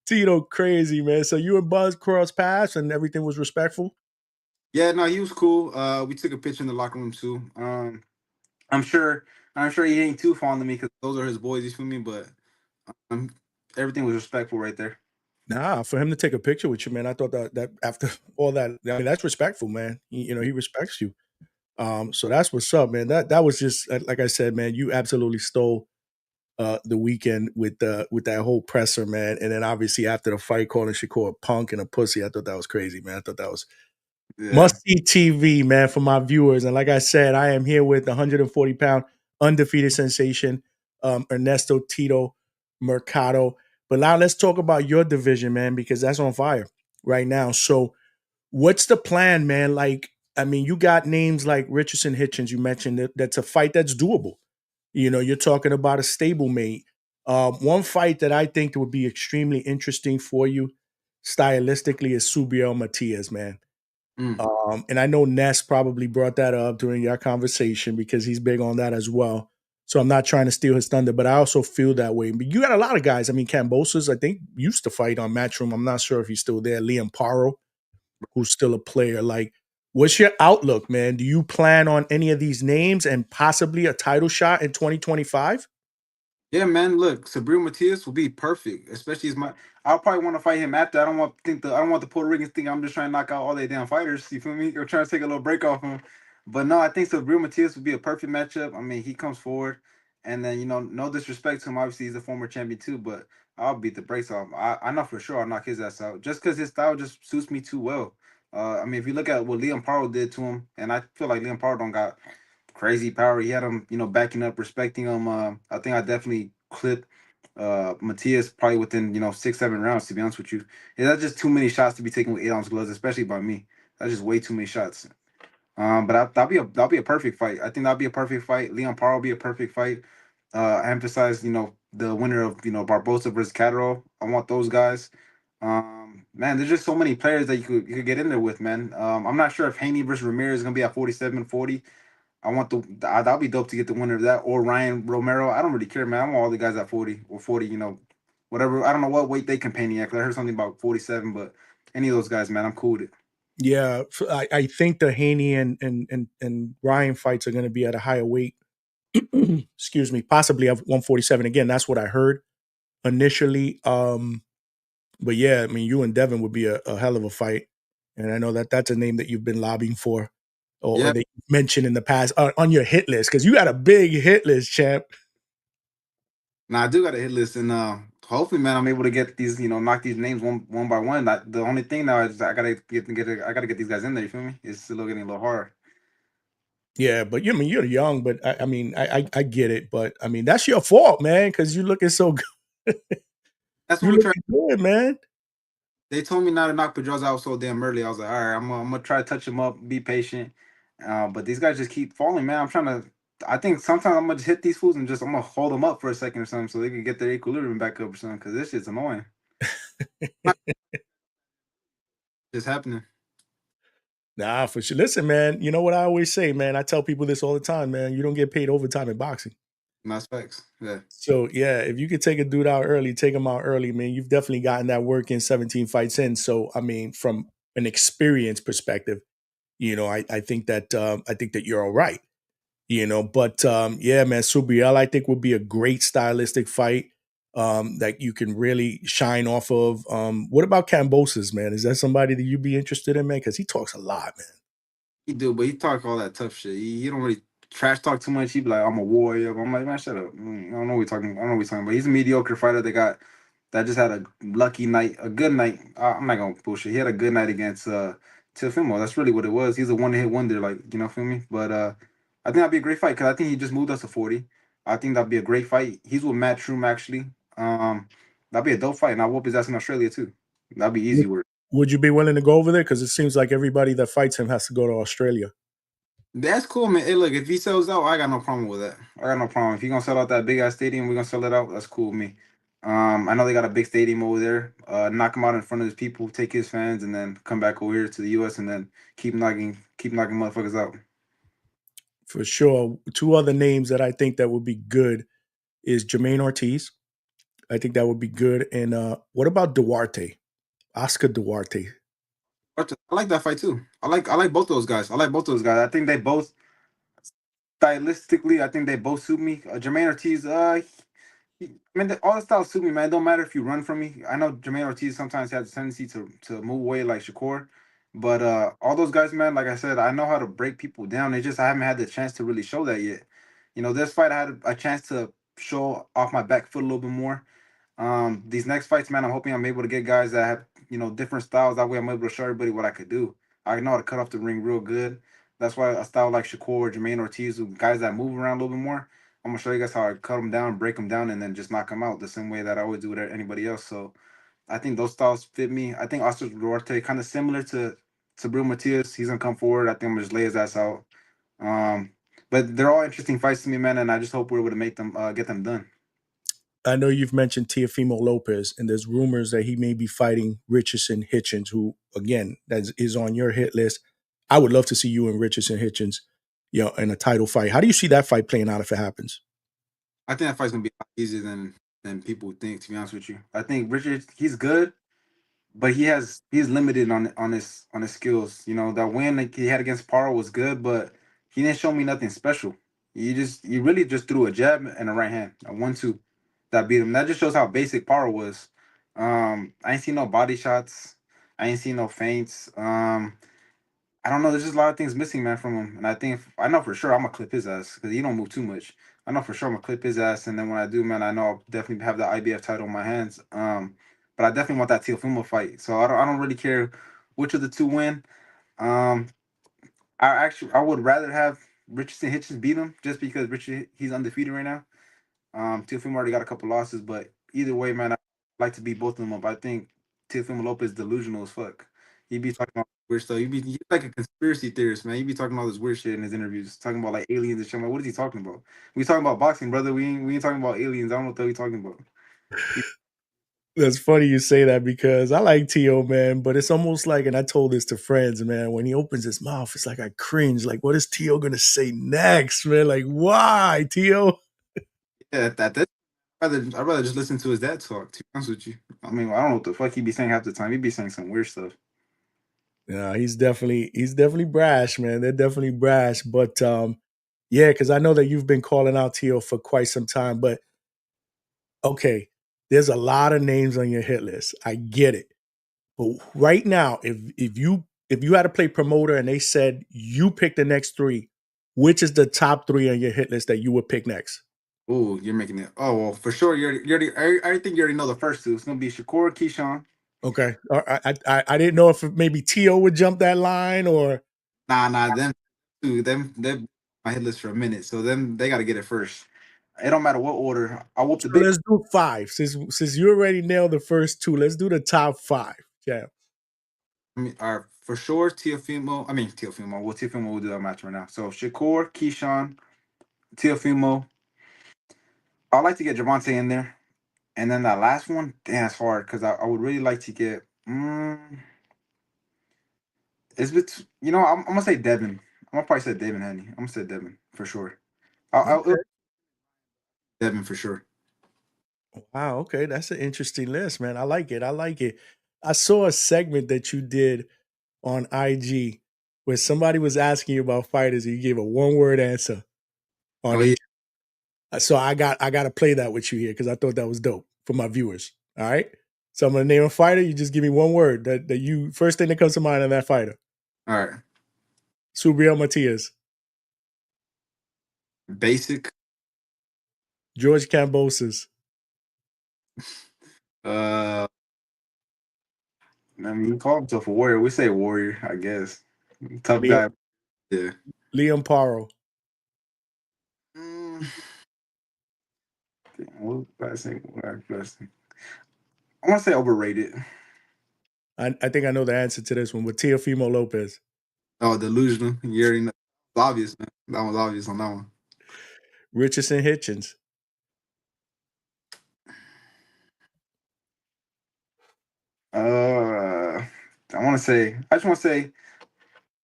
Tito crazy, man. So you and Buzz crossed paths and everything was respectful? Yeah, no, he was cool. We took a picture in the locker room too. I'm sure, I'm sure he ain't too fond of me because those are his boys. You feel me? But um, everything was respectful right there. Nah, for him to take a picture with you, man, I thought that after all that, I mean, that's respectful, man. He respects you. So that's what's up, man. That was just like I said, man. You absolutely stole the weekend with that whole presser, man. And then obviously after the fight, calling Shakur a punk and a pussy. I thought that was crazy, man. I thought that was Yeah, must see TV, man, for my viewers. And like I said, I am here with the 140-pound undefeated sensation, Ernesto Tito Mercado. But now let's talk about your division, man, because that's on fire right now. So what's the plan, man? Like, I mean, you got names like Richardson Hitchens. You mentioned that's a fight that's doable. You're talking about a stablemate. One fight that I think would be extremely interesting for you stylistically is Subriel Matias, man. mm. And I know Ness probably brought that up during your conversation because he's big on that as well. So I'm not trying to steal his thunder, but I also feel that way. But you got a lot of guys. I mean, Cambosos, I think, used to fight on Matchroom. I'm not sure if he's still there. Liam Paro, who's still a player. Like, what's your outlook, man? Do you plan on any of these names and possibly a title shot in 2025? Yeah, man. Look, Sabrina Matias will be perfect, especially as my. I'll probably want to fight him after. I don't want the Puerto Ricans think I'm just trying to knock out all their damn fighters. You feel me? Or trying to take a little break off him. But no, I think Sabrina Matias would be a perfect matchup. I mean, he comes forward, and then no disrespect to him. Obviously, he's a former champion too, but I'll beat the brakes off him. I know for sure I'll knock his ass out just because his style just suits me too well. I mean, if you look at what Liam Paro did to him, and I feel like Liam Paro don't got crazy power. He had him, backing up, respecting him. I think I definitely clipped Matias probably within 6, 7 rounds. To be honest with you, yeah, that's just too many shots to be taken with 8 ounce gloves, especially by me. That's just way too many shots. But that'll be a perfect fight. I think that'll be a perfect fight. Leon Parr will be a perfect fight. I emphasize, the winner of Barbosa versus Catterall. I want those guys. Man, there's just so many players that you could get in there with, man. I'm not sure if Haney versus Ramirez is gonna be at 47-40. I want that'll be dope to get the winner of that or Ryan Romero. I don't really care, man. I want all the guys at 40 or 40, whatever. I don't know what weight they campaigning at. 'Cause I heard something about 47, but any of those guys, man, I'm cool with it. Yeah, I think the Haney and Ryan fights are going to be at a higher weight. Excuse me, possibly at 147 again. That's what I heard initially. But yeah, I mean, you and Devin would be a hell of a fight, and I know that that's a name that you've been lobbying for, or Yeah. that you mentioned in the past on your hit list because you got a big hit list, champ. Now I do got a hit list, and hopefully, man, I'm able to get these, knock these names one by one. The only thing now is I gotta I gotta get these guys in there. You feel me? It's still getting a little hard. Yeah, but I mean, you're young, but I mean, I get it, but I mean, that's your fault, man, because you looking so good. That's what You we try. looking good, man. They told me not to knock Pedraza out so damn early. I was like, all right, I'm gonna try to touch him up, be patient. But these guys just keep falling, man. I'm trying to. I think sometimes I'm gonna just hit these fools and I'm gonna hold them up for a second or something so they can get their equilibrium back up or something. Because this shit's annoying. It's happening. Nah, for sure. Listen, man, you know what I always say, man. I tell people this all the time, man. You don't get paid overtime in boxing. Nice facts. Yeah. So yeah, if you could take a dude out early, take him out early, man. You've definitely gotten that work in 17 fights in. So I mean, from an experience perspective, I think that you're all right. But yeah, man, Subriel, I think would be a great stylistic fight that you can really shine off of. What about Cambosis, man? Is that somebody that you'd be interested in, man? Because he talks a lot, man. He do, but he talk all that tough shit. He don't really trash talk too much. He be like, "I'm a warrior." But I'm like, man, shut up. I don't know what we talking. I don't know what we talking about. He's a mediocre fighter. That just had a lucky night, a good night. I'm not gonna bullshit. He had a good night against Teofimo. That's really what it was. He's a one hit wonder, like feel me. But I think that'd be a great fight because I think he just moved us to 40. I think that'd be a great fight. He's with Matchroom actually. Um, That'd be a dope fight, and I'll whoop his ass in Australia too. That'd be easy Would, work. would you be willing to go over there? Because it seems like everybody that fights him has to go to Australia. That's cool, man. Hey, look, if he sells out, I got no problem with that. I got no problem. If he gonna sell out that big ass stadium, we're gonna sell it out. That's cool with me. I know they got a big stadium over there. Knock him out in front of his people, take his fans, and then come back over here to the U.S. and then keep knocking motherfuckers out. For sure. Two other names that I think that would be good is Jermaine Ortiz. I think that would be good. And what about Duarte? Oscar Duarte. But I like that fight too. I like both those guys. I like both those guys. I think they both stylistically, I think they both suit me. Jermaine Ortiz, I mean, all the styles suit me, man. It don't matter if you run from me. I know Jermaine Ortiz sometimes has a tendency to move away like Shakur, but all those guys, man. Like I said, I know how to break people down. It's just I haven't had the chance to really show that yet. This fight I had a chance to show off my back foot a little bit more. These next fights, man, I'm hoping I'm able to get guys that have different styles. That way, I'm able to show everybody what I could do. I know how to cut off the ring real good. That's why a style like Shakur, Jermaine Ortiz, guys that move around a little bit more. I'm gonna show you guys how I cut them down, break them down, and then just knock them out the same way that I always do with anybody else. So I think those styles fit me. I think Oscar Duarte kind of similar to Sabril Matias. He's gonna come forward. I think I'm gonna just lay his ass out. Um, but they're all interesting fights to me, man, and I just hope we're able to make them get them done. I know you've mentioned Teofimo Lopez, and there's rumors that he may be fighting Richardson Hitchens, who, again, that is on your hit list. I would love to see you and Richardson Hitchens, in a title fight. How do you see that fight playing out if it happens? I think that fight's gonna be a lot easier than people think. To be honest with you, I think Richard, he's good, but he's limited on his skills. That win like he had against Paro was good, but he didn't show me nothing special. You really just threw a jab and a right hand, a 1-2 that beat him. That just shows how basic Paro was. I ain't seen no body shots. I ain't seen no feints. I don't know. There's just a lot of things missing, man, from him. And I know for sure I'm gonna clip his ass because he don't move too much. I know for sure I'm gonna clip his ass, and then when I do, man, I know I'll definitely have the IBF title in my hands. But I definitely want that Teofimo fight. So I don't really care which of the two win. Um, I would rather have Richardson Hitchens beat him just because Richard he's undefeated right now. Teofimo already got a couple losses, but either way, man, I like to beat both of them up. I think Teofimo Lopez delusional as fuck. He be talking about weird stuff. He's like a conspiracy theorist, man. He be talking about this weird shit in his interviews, talking about like aliens and shit. I'm like, what is he talking about? We talking about boxing, brother. We ain't talking about aliens. I don't know what the hell he talking about. He- That's funny you say that because I like Tio, man, but it's almost like, and I told this to friends, man, when he opens his mouth, it's like I cringe. Like, what is Tio gonna say next, man? Like, why, Tio? yeah, that I'd rather just listen to his dad talk. To be honest with you, I mean, I don't know what the fuck he be saying half the time. He be saying some weird stuff. Yeah, he's definitely brash, man. They're definitely brash, but yeah, because I know that you've been calling out Tio for quite some time. But okay, there's a lot of names on your hit list. I get it. But right now, if you had to play promoter and they said you pick the next three, which is the top three on your hit list that you would pick next? Oh, you're making it. Oh well, for sure. I think you already know the first two. It's gonna be Shakur, Keyshawn. Okay, I didn't know if maybe Tio would jump that line or Nah, them two, them my hit list for a minute. So them they gotta get it first. It don't matter what order. I whoop the so big. let's do five. Since you already nailed the first two, let's do the top five. Yeah. I mean, for sure Teofimo. I mean Teofimo. Well, Teofimo will do that match right now. So Shakur, Keyshawn, Teofimo. I'd like to get Javante in there, and then that last one, damn, it's hard because I would really like to get. It's I'm gonna say Devin. I'm gonna probably say Devin Haney. I'm gonna say Devin for sure. I'll Okay. Devin for sure. Wow. Okay, that's an interesting list, man. I like it. I like it. I saw a segment that you did on IG where somebody was asking you about fighters and you gave a one word answer Oh on yeah. each. So I got to play that with you here because I thought that was dope for my viewers. All right. So I'm gonna name a fighter. You just give me one word that you first thing that comes to mind on that fighter. All right. Subriel Matias, Basic. George Cambosis, Uh, I mean, you call himself a warrior. We say warrior, I guess. Tough Liam, guy. Yeah. Liam Paro, Mm, what last thing? What last thing? I want to say overrated. I think I know the answer to this one with Teofimo Lopez. Oh, delusional. You already know. It's obvious, man. That was obvious on that one. Richardson Hitchens. I want to say. I just want to say.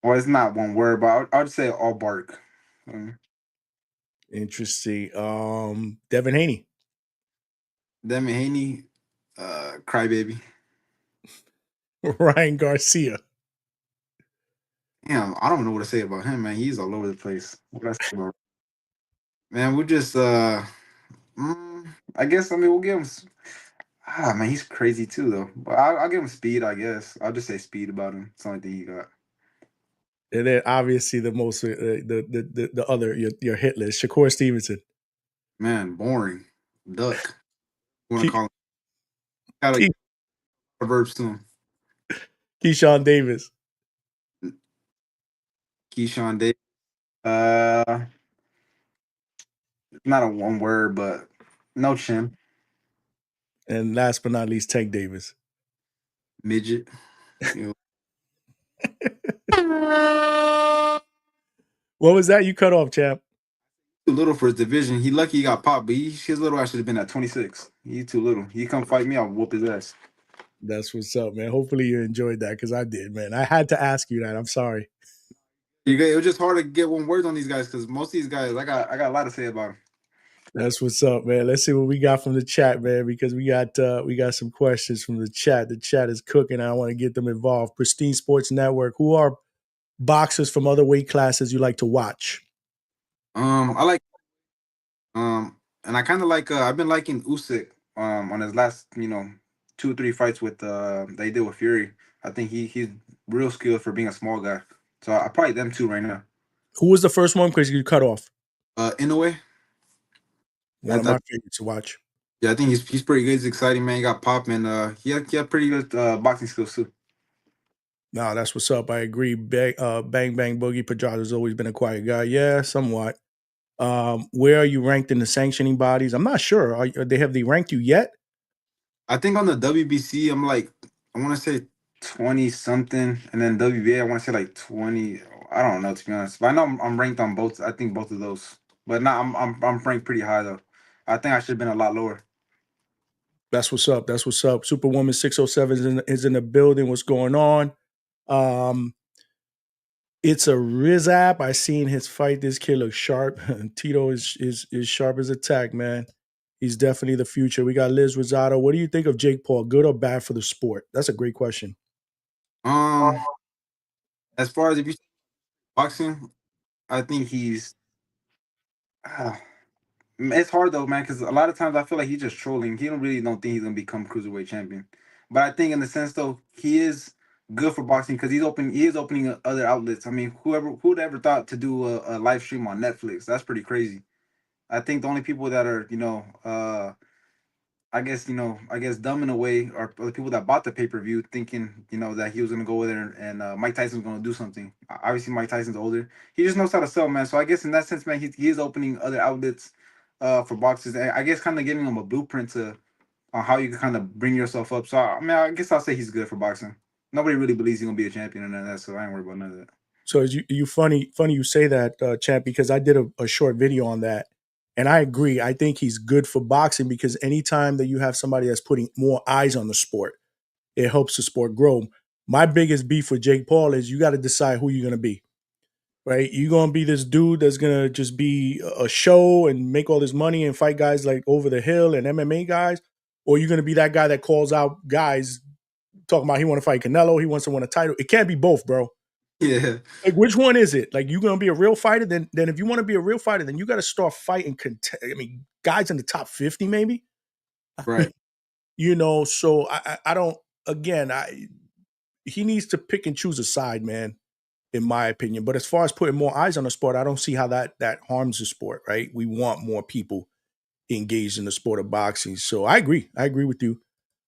Well, it's not one word, but I would say all bark. Interesting. Devin Haney. Demi Haney, crybaby. Ryan Garcia. Damn, I don't know what to say about him, man. He's all over the place. What I say about man? We just I guess we'll give him. Man, he's crazy too though. But I'll give him speed. I guess I'll just say speed about him. It's the only thing he got. And then obviously the most the other your hit list, Shakur Stevenson. Man, boring. Duck. You want to Key, call him? Got Key, a verbs to him. Keyshawn Davis. Keyshawn Davis. Uh, not a one word, but no chin. And last but not least, Tank Davis. Midget. You What was that? You cut off, champ. too little for his division. He lucky he got popped, but his little ass should have been at 26. He's too little. He come fight me, I'll whoop his ass. That's what's up, man. Hopefully you enjoyed that because I did, man. I had to ask you that. I'm sorry. It was just hard to get one word on these guys because most of these guys, I got a lot to say about them. That's what's up, man. Let's see what we got from the chat, man, because we got some questions from the chat. The chat is cooking. I want to get them involved. Pristine Sports Network. Who are boxers from other weight classes you like to watch? I like and I kind of like I've been liking Usyk on his last 2 3 fights with that he did with Fury. I think he's real skilled for being a small guy. So I probably them two right now. Who was the first one because you cut off? In a way, One of my favorites to watch. yeah, I think he's pretty good. He's exciting, man. He got pop and he had pretty good boxing skills too. No, that's what's up. I agree. Bang Bang Boogie Pedraza's always been a quiet guy. Yeah, somewhat. Where are you ranked in the sanctioning bodies? I'm not sure. Have they ranked you yet? I think on the WBC, I'm like, I want to say 20 something, and then WBA, I want to say like 20. I don't know, to be honest, but I know I'm ranked on both. I think both of those, but not. I'm ranked pretty high though. I think I should have been a lot lower. That's what's up. That's what's up. Superwoman 607 is in the building. What's going on? It's a Riz app. I seen his fight. This kid looks sharp. Tito is sharp as a tack, man. He's definitely the future. We got Liz Rosado. What do you think of Jake Paul? Good or bad for the sport? That's a great question. As far as if you boxing, I think he's. ah, it's hard though, man, because a lot of times I feel like he's just trolling. He don't think he's gonna become cruiserweight champion. But I think in the sense though, he is good for boxing because he is opening other outlets. I mean, who'd ever thought to do a live stream on Netflix? That's pretty crazy. I think the only people that are, I guess dumb in a way are the people that bought the pay-per-view thinking, that he was gonna go there and Mike Tyson's gonna do something. Obviously Mike Tyson's older. He just knows how to sell, man. So I guess in that sense, man, he is opening other outlets for boxers. And I guess kind of giving him a blueprint to on how you can kind of bring yourself up. So I mean, I guess I'll say he's good for boxing. Nobody really believes he's gonna be a champion and none of that, so I ain't worried about none of that. So is you funny you say that, champ, because I did a short video on that. And I agree. I think he's good for boxing because anytime that you have somebody that's putting more eyes on the sport, it helps the sport grow. My biggest beef with Jake Paul is you got to decide who you're going to be, right? You're going to be this dude that's going to just be a show and make all this money and fight guys like Over the Hill and MMA guys, or you're going to be that guy that calls out guys talking about he want to fight Canelo, he wants to win a title. It can't be both, bro. Yeah. Like, which one is it? Like, you gonna be a real fighter? Then if you want to be a real fighter, then you got to start fighting. I mean, guys in the top 50, maybe. Right. So I don't. Again, he needs to pick and choose a side, man. In my opinion, but as far as putting more eyes on the sport, I don't see how that harms the sport. Right? We want more people engaged in the sport of boxing. So I agree. I agree with you.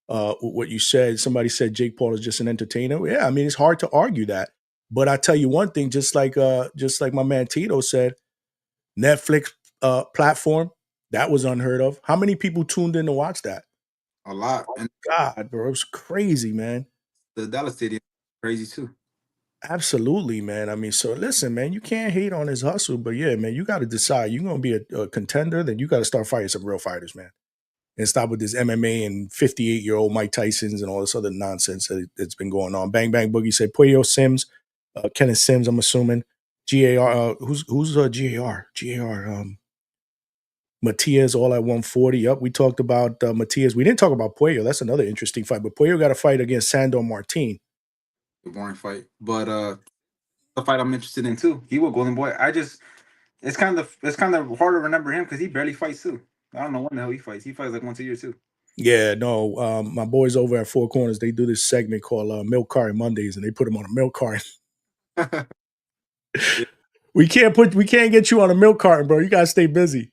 With what you said. Somebody said Jake Paul is just an entertainer. Yeah, I mean it's hard to argue that. But I tell you one thing, just like my man Tito said, Netflix platform that was unheard of. How many people tuned in to watch that? a lot, Oh and God, bro, it was crazy, man. the Dallas stadium crazy too. Absolutely, man. I mean, so listen, man, you can't hate on his hustle, but yeah, man, you got to decide you're gonna be a contender, then you got to start fighting some real fighters, man, and stop with this MMA and 58-year-old Mike Tyson's and all this other nonsense that's been going on. Bang Bang Boogie said Puyo Sims, Kenneth Sims, I'm assuming. GAR, who's GAR? GAR, Matias all at 140. Yup, we talked about Matias. We didn't talk about Puyo. That's another interesting fight, but Puyo got a fight against Sandor Martin. A boring fight, but the fight I'm interested in too. He will Golden Boy. I just it's kind of hard to remember him because he barely fights too. I don't know when the hell he fights. He fights like once a year too. Yeah, no, my boys over at Four Corners, they do this segment called Milk Carton Mondays, and they put him on a milk carton. Yeah. We can't get you on a milk carton, bro. You gotta stay busy.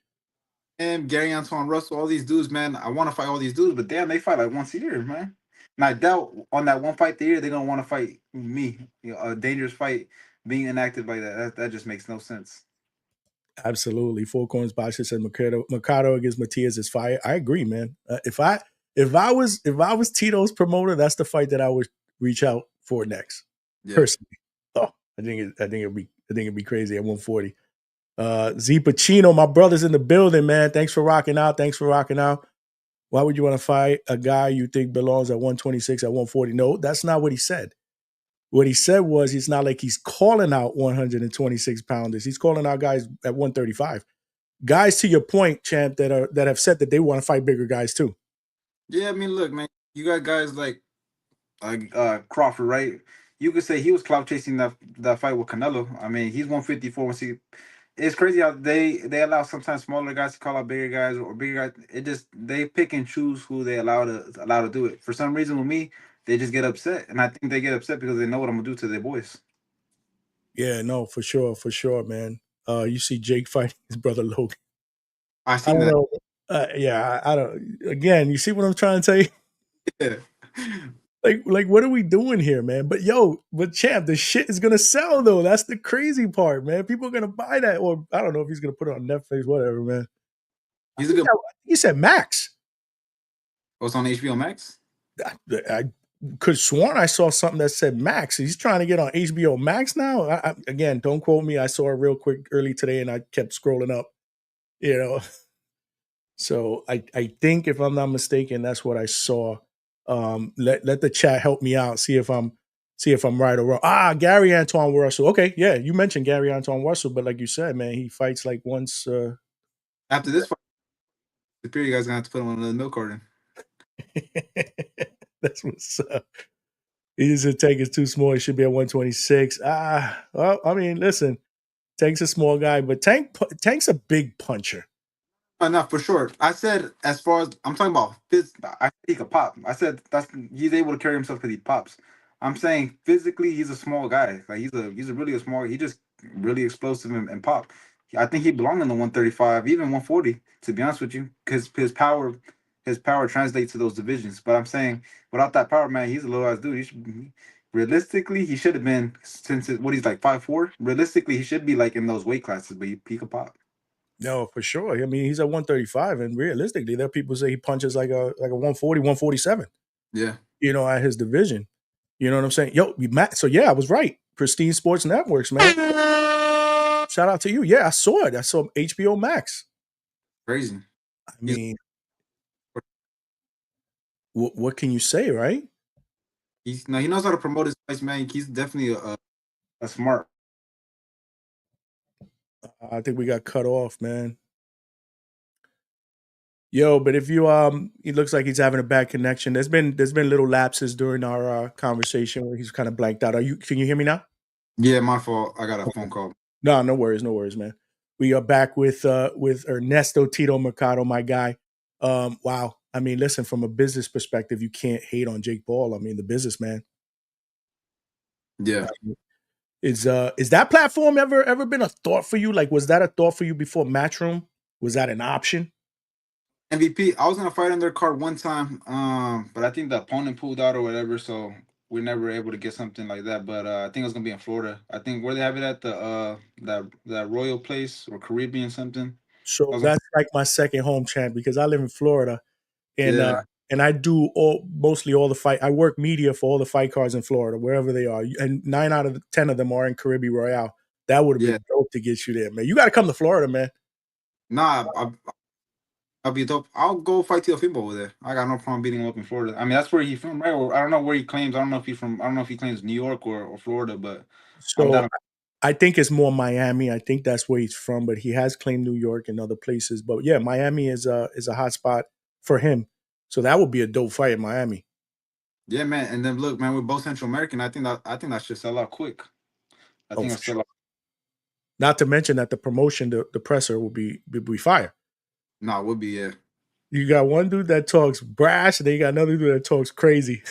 And Gary Antoine Russell, all these dudes, man. I want to fight all these dudes, but damn, they fight like once a year, man. And I doubt on that one fight a year they're gonna want to fight me. You know, a dangerous fight being inactive like that. That just makes no sense. Absolutely. Four Corners Boxer said Mercado against Matias is fire. I agree, man. If I was Tito's promoter, that's the fight that I would reach out for next. Yeah. Personally. Oh, I think it'd be crazy at 140. Z Pacino, my brother's in the building, man. Thanks for rocking out. Thanks for rocking out. Why would you want to fight a guy you think belongs at 126 at 140? No, that's not what he said. What he said was it's not like he's calling out 126 pounders. He's calling out guys at 135. Guys, to your point, champ, that have said that they want to fight bigger guys too. Yeah, I mean, look, man, you got guys like Crawford, right? You could say he was clout chasing that fight with Canelo. I mean, he's 154. It's crazy how they allow sometimes smaller guys to call out bigger guys or bigger guys. It just they pick and choose who they allow to do it. For some reason, with me, they just get upset, and I think they get upset because they know what I'm gonna do to their boys. Yeah, no, for sure, man. You see Jake fighting his brother Logan. I I seen don't that. know. Yeah, I don't. Again, you see what I'm trying to tell you? Yeah. Like, what are we doing here, man? But champ, the shit is gonna sell though. That's the crazy part, man. People are gonna buy that, or I don't know if he's gonna put it on Netflix, whatever, man. I He's a think good. he said Max. Was on HBO Max. I could sworn I saw something that said Max. He's trying to get on HBO Max now. Again, don't quote me. I saw it real quick early today, and I kept scrolling up. You know, so I think if I'm not mistaken, that's what I saw. Let the chat help me out. See if I'm right or wrong. Gary Antoine Russell. Okay, yeah, you mentioned Gary Antoine Russell, but like you said, man, he fights like once. After this fight, the period guys gonna have to put him on the milk carton. That's what's up. He said Tank is too small. He should be at 126. Well, I mean, listen, Tank's a small guy, but Tank's a big puncher. No, for sure. I said as far as I'm talking about, I said he could pop. I said that's he's able to carry himself because he pops. I'm saying physically he's a small guy. Like he's a really a small. He just really explosive and pop. I think he belonged in the 135, even 140. To be honest with you, because his power translates to those divisions. But I'm saying without that power, man, he's a little ass dude. Realistically, he should have been what he's like 5'4". Realistically, he should be like in those weight classes, but he could pop. No, for sure. I mean, he's at 135, and realistically, there are people say he punches like a 140, 147. Yeah. At his division. You know what I'm saying? Yo, Matt. So yeah, I was right. Pristine Sports Networks, man. Shout out to you. Yeah, I saw it. I saw HBO Max. Crazy. I He's mean, what can you say, right? he knows how to promote his fights, man. He's definitely a smart. I think we got cut off, man. Yo, but if you he looks like he's having a bad connection. There's been little lapses during our conversation where he's kind of blanked out. Can you hear me now? Yeah, my fault. I got a Okay. phone call. No, no worries, man. We are back with Ernesto Tito Mercado, my guy. Wow. I mean, listen, from a business perspective, you can't hate on Jake Paul. I mean, the businessman. Yeah. Is that platform ever been a thought for you? Like, was that a thought for you before Matchroom? Was that an option? MVP. I was gonna fight on their card one time, but I think the opponent pulled out or whatever, so we're never able to get something like that. But I think it was gonna be in Florida. I think where they have it at the that Royal Place or Caribbean something. I So was gonna, that's like my second home champ because I live in Florida, and yeah. and I do mostly all the fight. I work media for all the fight cards in Florida, wherever they are, and 9 out of 10 of them are in Caribbean Royale. That would have Yeah. been dope to get you there, man. You got to come to Florida, man. Nah, I'll be dope. I'll go fight Tito over there. I got no problem beating him up in Florida. I mean, that's where he's from, right? Or I don't know where he claims. I don't know if he's from. I don't know if he claims New York or Florida, but I'm So down. I think it's more Miami. I think that's where he's from, but he has claimed New York and other places. But yeah, Miami is a hot spot for him. So that would be a dope fight in Miami. Yeah, man. And then look, man, we're both Central American. I think that should sell out quick. I Oh, think for I'll sell sure. out. Not to mention that the promotion, the presser will be fire. No, it would be yeah. You got one dude that talks brash, and then you got another dude that talks crazy.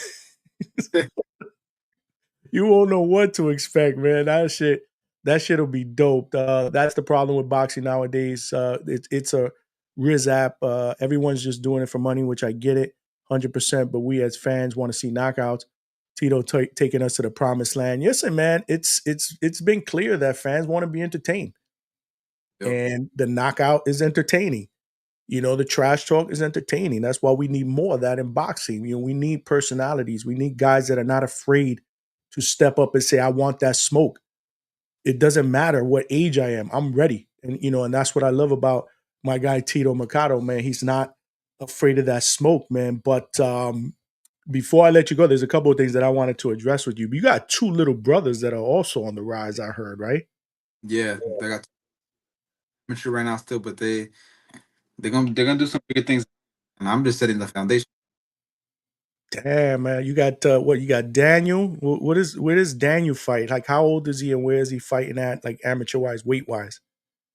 You won't know what to expect, man. That shit'll be dope. That's the problem with boxing nowadays. It's a Riz app. Everyone's just doing it for money, which I get it, 100%. But we as fans want to see knockouts. Tito taking us to the promised land. Yes, and man, it's been clear that fans want to be entertained, Yep. and the knockout is entertaining. The trash talk is entertaining. That's why we need more of that in boxing. We need personalities. We need guys that are not afraid to step up and say, I want that smoke. It doesn't matter what age I am. I'm ready. And that's what I love about my guy Tito Mercado, man. He's not afraid of that smoke, man. But before I let you go, there's a couple of things that I wanted to address with you. You got two little brothers that are also on the rise, I heard, right? Yeah, they got mature right now still, but they're gonna do some bigger things, and I'm just setting the foundation. Damn, man. You got what? You got Daniel. Where does Daniel fight? Like, how old is he, and where is he fighting at? Like, amateur wise, weight wise.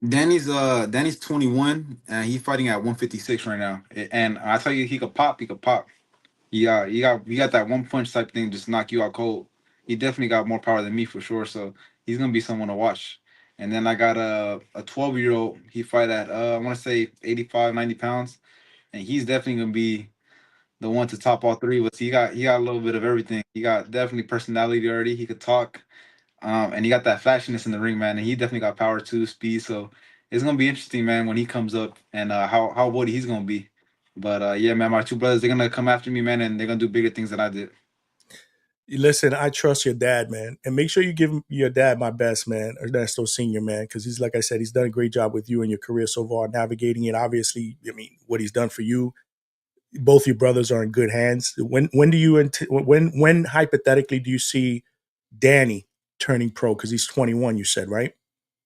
Danny's 21 and he's fighting at 156 right now. And I tell you, he could pop. You got that one punch type thing, just knock you out cold. He definitely got more power than me for sure. So he's gonna be someone to watch. And then I got a 12-year-old. He fight at I want to say 85, 90 pounds, and he's definitely gonna be the one to top all three. But he got a little bit of everything. He got definitely personality already. He could talk. And he got that flashiness in the ring, man. And he definitely got power too, speed. So it's gonna be interesting, man, when he comes up and how woody he's gonna be. But yeah, man, my two brothers, they're gonna come after me, man, and they're gonna do bigger things than I did. Listen, I trust your dad, man, and make sure you give your dad my best, man, Ernesto Senior, man, because he's like I said, he's done a great job with you and your career so far, navigating it. Obviously, I mean, what he's done for you, both your brothers are in good hands. When do you when hypothetically do you see Danny turning pro? Because he's 21, you said, right?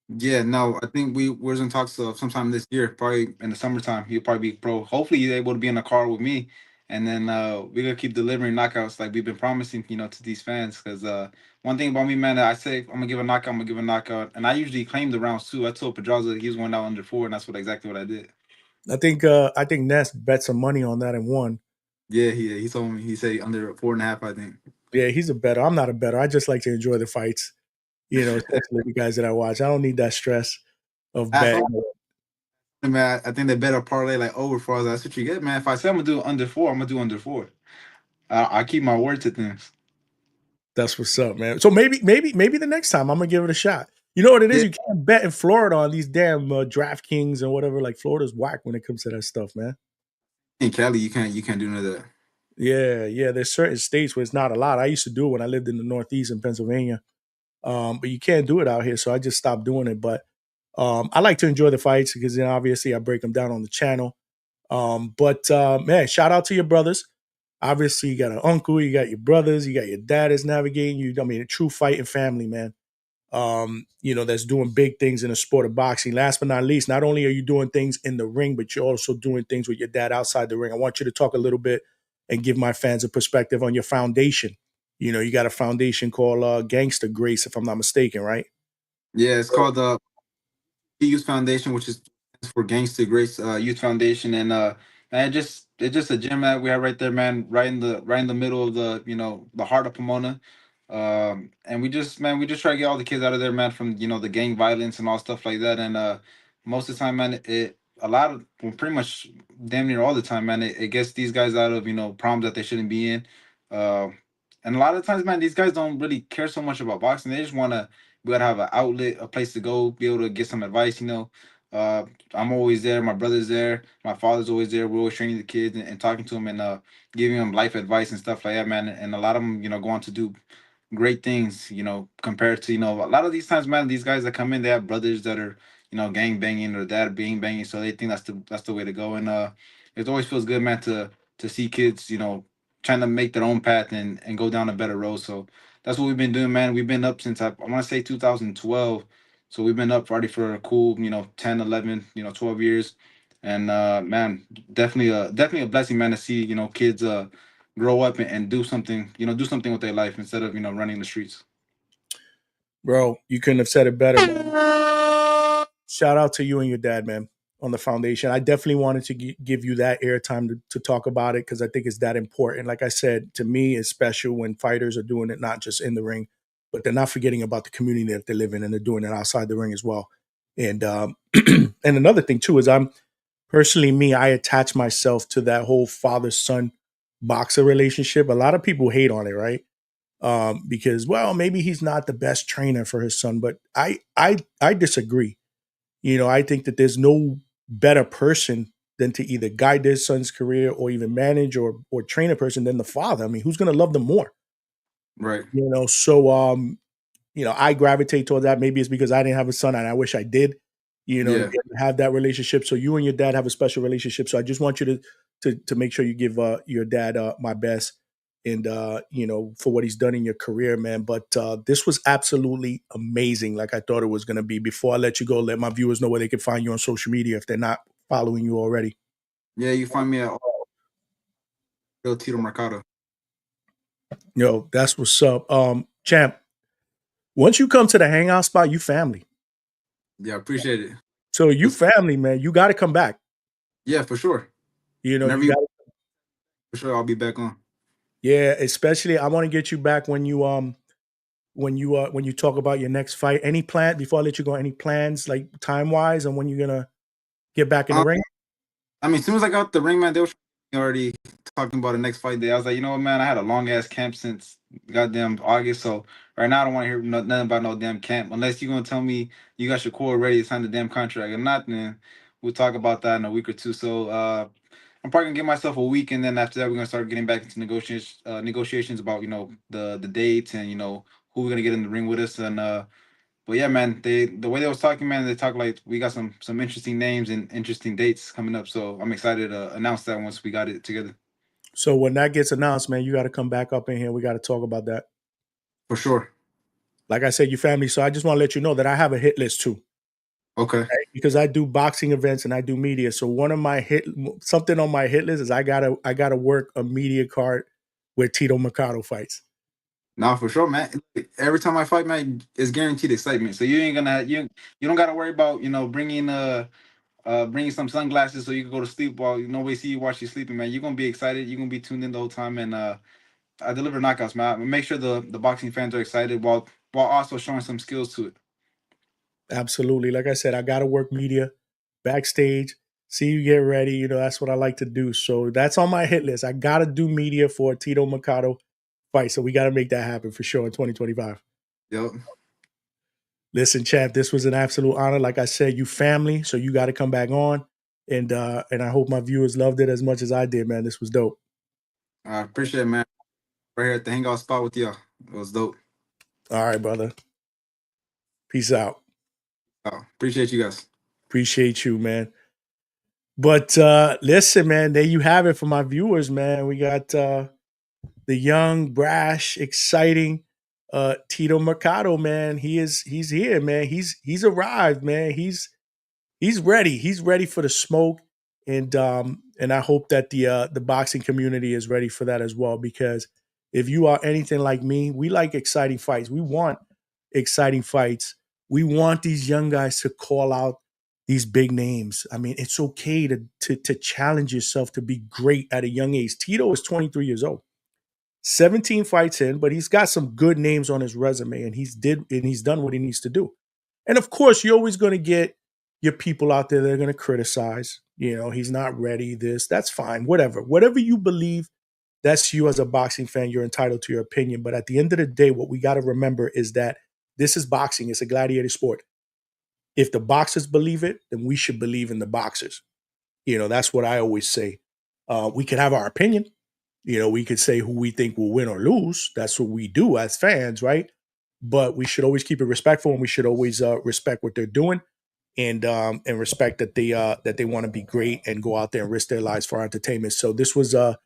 Yeah, no, I think we're in talks sometime this year, probably in the summertime. He'll probably be pro. Hopefully, he's able to be in the car with me, and then we're gonna keep delivering knockouts like we've been promising, to these fans. Because one thing about me, man, I say I'm gonna give a knockout, I'm gonna give a knockout, and I usually claim the rounds too. I told Pedraza he was going out under four, and that's exactly what I did. I think Ness bet some money on that and won. Yeah, he told me he said under 4.5, I think. Yeah, he's a better. I'm not a better. I just like to enjoy the fights. Especially the guys that I watch. I don't need that stress of That's all. betting. Man, I think they better parlay like over for us. That's what you get, man. If I say I'm gonna do under four, I'm gonna do under four. I keep my word to things. That's what's up, man. So maybe the next time I'm gonna give it a shot. You know what it is? Yeah, You can't bet in Florida on these damn DraftKings and whatever. Like Florida's whack when it comes to that stuff, man. in Cali, you can't do none of that. Yeah. There's certain states where it's not allowed. I used to do it when I lived in the Northeast in Pennsylvania, but you can't do it out here. So I just stopped doing it. But I like to enjoy the fights because then obviously I break them down on the channel. But man, shout out to your brothers. Obviously, you got an uncle, you got your brothers, you got your dad is navigating you. I mean, a true fighting family, man. That's doing big things in the sport of boxing. Last but not least, not only are you doing things in the ring, but you're also doing things with your dad outside the ring. I want you to talk a little bit and give my fans a perspective on your foundation. You got a foundation called Gangsta Grace, if I'm not mistaken, right? Yeah, it's called Youth Foundation, which is for Gangsta Grace Youth Foundation, and man, it's just a gym that we have right there, man, right in the middle of the heart of Pomona. And we just try to get all the kids out of there, man, from the gang violence and all stuff like that. And most of the time, man, it a lot of well, pretty much damn near all the time, man, it gets these guys out of problems that they shouldn't be in. Uh, and a lot of times, man, these guys don't really care so much about boxing. They just want to we gotta have an outlet, a place to go, be able to get some advice. I'm always there. My brother's there. My father's always there. We're always training the kids and talking to them and giving them life advice and stuff like that, man. And a lot of them, go on to do great things, compared to, a lot of these times, man, these guys that come in, they have brothers that are, gang banging or dad being banging. So they think that's the way to go. And it always feels good, man, to see kids, trying to make their own path and go down a better road. So that's what we've been doing, man. We've been up since I want to say 2012. So we've been up already for a cool, 10, 11, 12 years. And man, definitely a blessing, man, to see, kids grow up and do something, do something with their life instead of, running the streets. Bro, you couldn't have said it better, man. Shout out to you and your dad, man, on the foundation. I definitely wanted to give you that airtime to talk about it because I think it's that important. Like I said, to me, it's special when fighters are doing it not just in the ring, but they're not forgetting about the community that they live in, and they're doing it outside the ring as well. And and another thing too is I'm personally me. I attach myself to that whole father son boxer relationship. A lot of people hate on it, right? Because well, maybe he's not the best trainer for his son, but I disagree. I think that there's no better person than to either guide their son's career or even manage or train a person than the father. I mean, who's going to love them more? Right. So I gravitate towards that. Maybe it's because I didn't have a son and I wish I did, to Yeah. be able to have that relationship. So you and your dad have a special relationship. So I just want you to make sure you give your dad my best and for what he's done in your career, man. But this was absolutely amazing, like I thought it was gonna be. Before I let you go, let my viewers know where they can find you on social media if they're not following you already. Yeah, you find me at Tito Mercado. That's what's up. Champ, once you come to the hangout spot, you family. Yeah, appreciate it. So you Let's, family, man. You got to come back. yeah, for sure. Whenever You you, got for sure, I'll be back on. Yeah, especially I want to get you back when you talk about your next fight. Any plan before I let you go? Any plans like time wise on when you're gonna get back in the Um, ring? I mean, as soon as I got the ring, man, they were already talking about the next fight day. I was like, you know what, man, I had a long ass camp since goddamn August, so right now I don't want to hear nothing about no damn camp unless you're gonna tell me you got Shakur ready to sign the damn contract or not. Then we'll talk about that in a week or two. So I'm probably gonna give myself a week, and then after that, we're gonna start getting back into negotiations about the dates and who we're gonna get in the ring with us and but yeah, man, the way they was talking, man, they talk like we got some interesting names and interesting dates coming up. So I'm excited to announce that once we got it together. So when that gets announced, man, you got to come back up in here. We got to talk about that. For sure. Like I said, you family. So I just want to let you know that I have a hit list too, Okay. right? Because I do boxing events and I do media. So one of my something on my hit list is I gotta work a media card where Tito Mercado fights. Nah, for sure, man. Every time I fight, man, it's guaranteed excitement. So you ain't gonna you don't gotta worry about bringing some sunglasses so you can go to sleep while nobody see you while you're sleeping, man. You're gonna be excited. You're gonna be tuned in the whole time, and I deliver knockouts, man. I make sure the boxing fans are excited while also showing some skills to it. Absolutely. Like I said, I got to work media backstage, see you get ready. That's what I like to do. So that's on my hit list. I got to do media for a Tito Mercado fight. So we got to make that happen for sure in 2025. Yep. Listen, champ, this was an absolute honor. Like I said, you family, so you got to come back on. And I hope my viewers loved it as much as I did, man. This was dope. I appreciate it, man. Right here at the hangout spot with y'all. It was dope. All right, brother. Peace out. Appreciate you guys. Appreciate you, man. But listen, man, there you have it for my viewers, man. We got the young, brash, exciting Tito Mercado, man. He's here, man. He's arrived, man. He's ready. He's ready for the smoke, and I hope that the boxing community is ready for that as well. Because if you are anything like me, we like exciting fights. We want exciting fights. We want these young guys to call out these big names. I mean, it's okay to challenge yourself to be great at a young age. Tito is 23 years old. 17 fights in, but he's got some good names on his resume and he's done what he needs to do. And of course, you're always going to get your people out there that are going to criticize, he's not ready, that's fine, whatever. Whatever you believe, that's you as a boxing fan, you're entitled to your opinion, but at the end of the day, what we got to remember is that this is boxing, it's a gladiator sport. if the boxers believe it, then we should believe in the boxers. That's what I always say. We could have our opinion. We could say who we think will win or lose. That's what we do as fans, right? But we should always keep it respectful, and we should always respect what they're doing, and respect that they want to be great and go out there and risk their lives for our entertainment. So this was a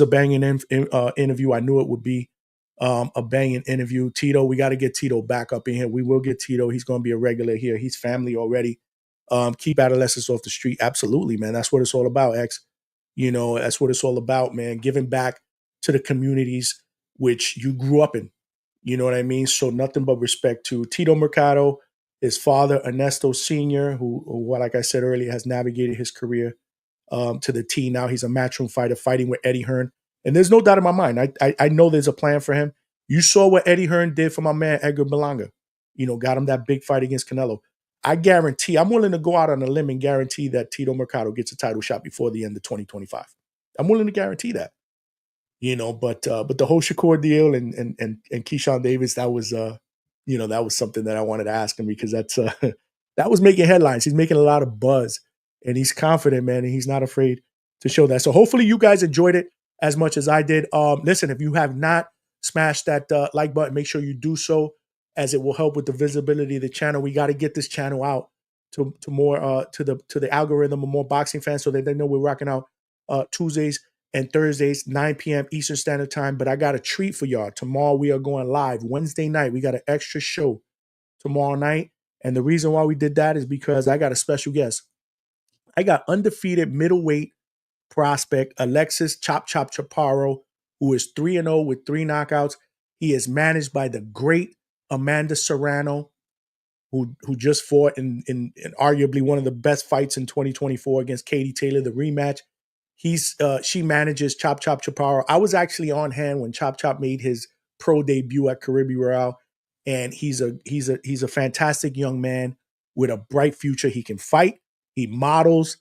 banging interview. I knew it would be a banging interview. Tito, we got to get Tito back up in here. We will get Tito. He's going to be a regular here. He's family already. Keep adolescents off the street. Absolutely, man. That's what it's all about, X. That's what it's all about, man. Giving back to the communities which you grew up in. You know what I mean? So nothing but respect to Tito Mercado, his father, Ernesto Sr., who, like I said earlier, has navigated his career to the T. Now he's a Matchroom fighter fighting with Eddie Hearn. And there's no doubt in my mind. I know there's a plan for him. You saw what Eddie Hearn did for my man Edgar Berlanga. Got him that big fight against Canelo. I guarantee, I'm willing to go out on a limb and guarantee that Tito Mercado gets a title shot before the end of 2025. I'm willing to guarantee that. But the whole Shakur deal and Keyshawn Davis, that was that was something that I wanted to ask him, because that's that was making headlines. He's making a lot of buzz, and he's confident, man, and he's not afraid to show that. So hopefully you guys enjoyed it as much as I did. Listen, if you have not smashed that like button, make sure you do so, as it will help with the visibility of the channel. We got to get this channel out to more to the algorithm of more boxing fans, so that they know we're rocking out Tuesdays and Thursdays, 9 p.m. Eastern Standard Time. But I got a treat for y'all. Tomorrow we are going live. Wednesday night, we got an extra show tomorrow night. And the reason why we did that is because I got a special guest. I got undefeated middleweight prospect Alexis Chop Chop Chaparro, who is 3-0 with 3 knockouts. He is managed by the great Amanda Serrano, who just fought in arguably one of the best fights in 2024 against Katie Taylor, the rematch. She manages Chop Chop Chaparro. I was actually on hand when Chop Chop made his pro debut at Caribbean Royale, and he's a fantastic young man with a bright future. He can fight. He models.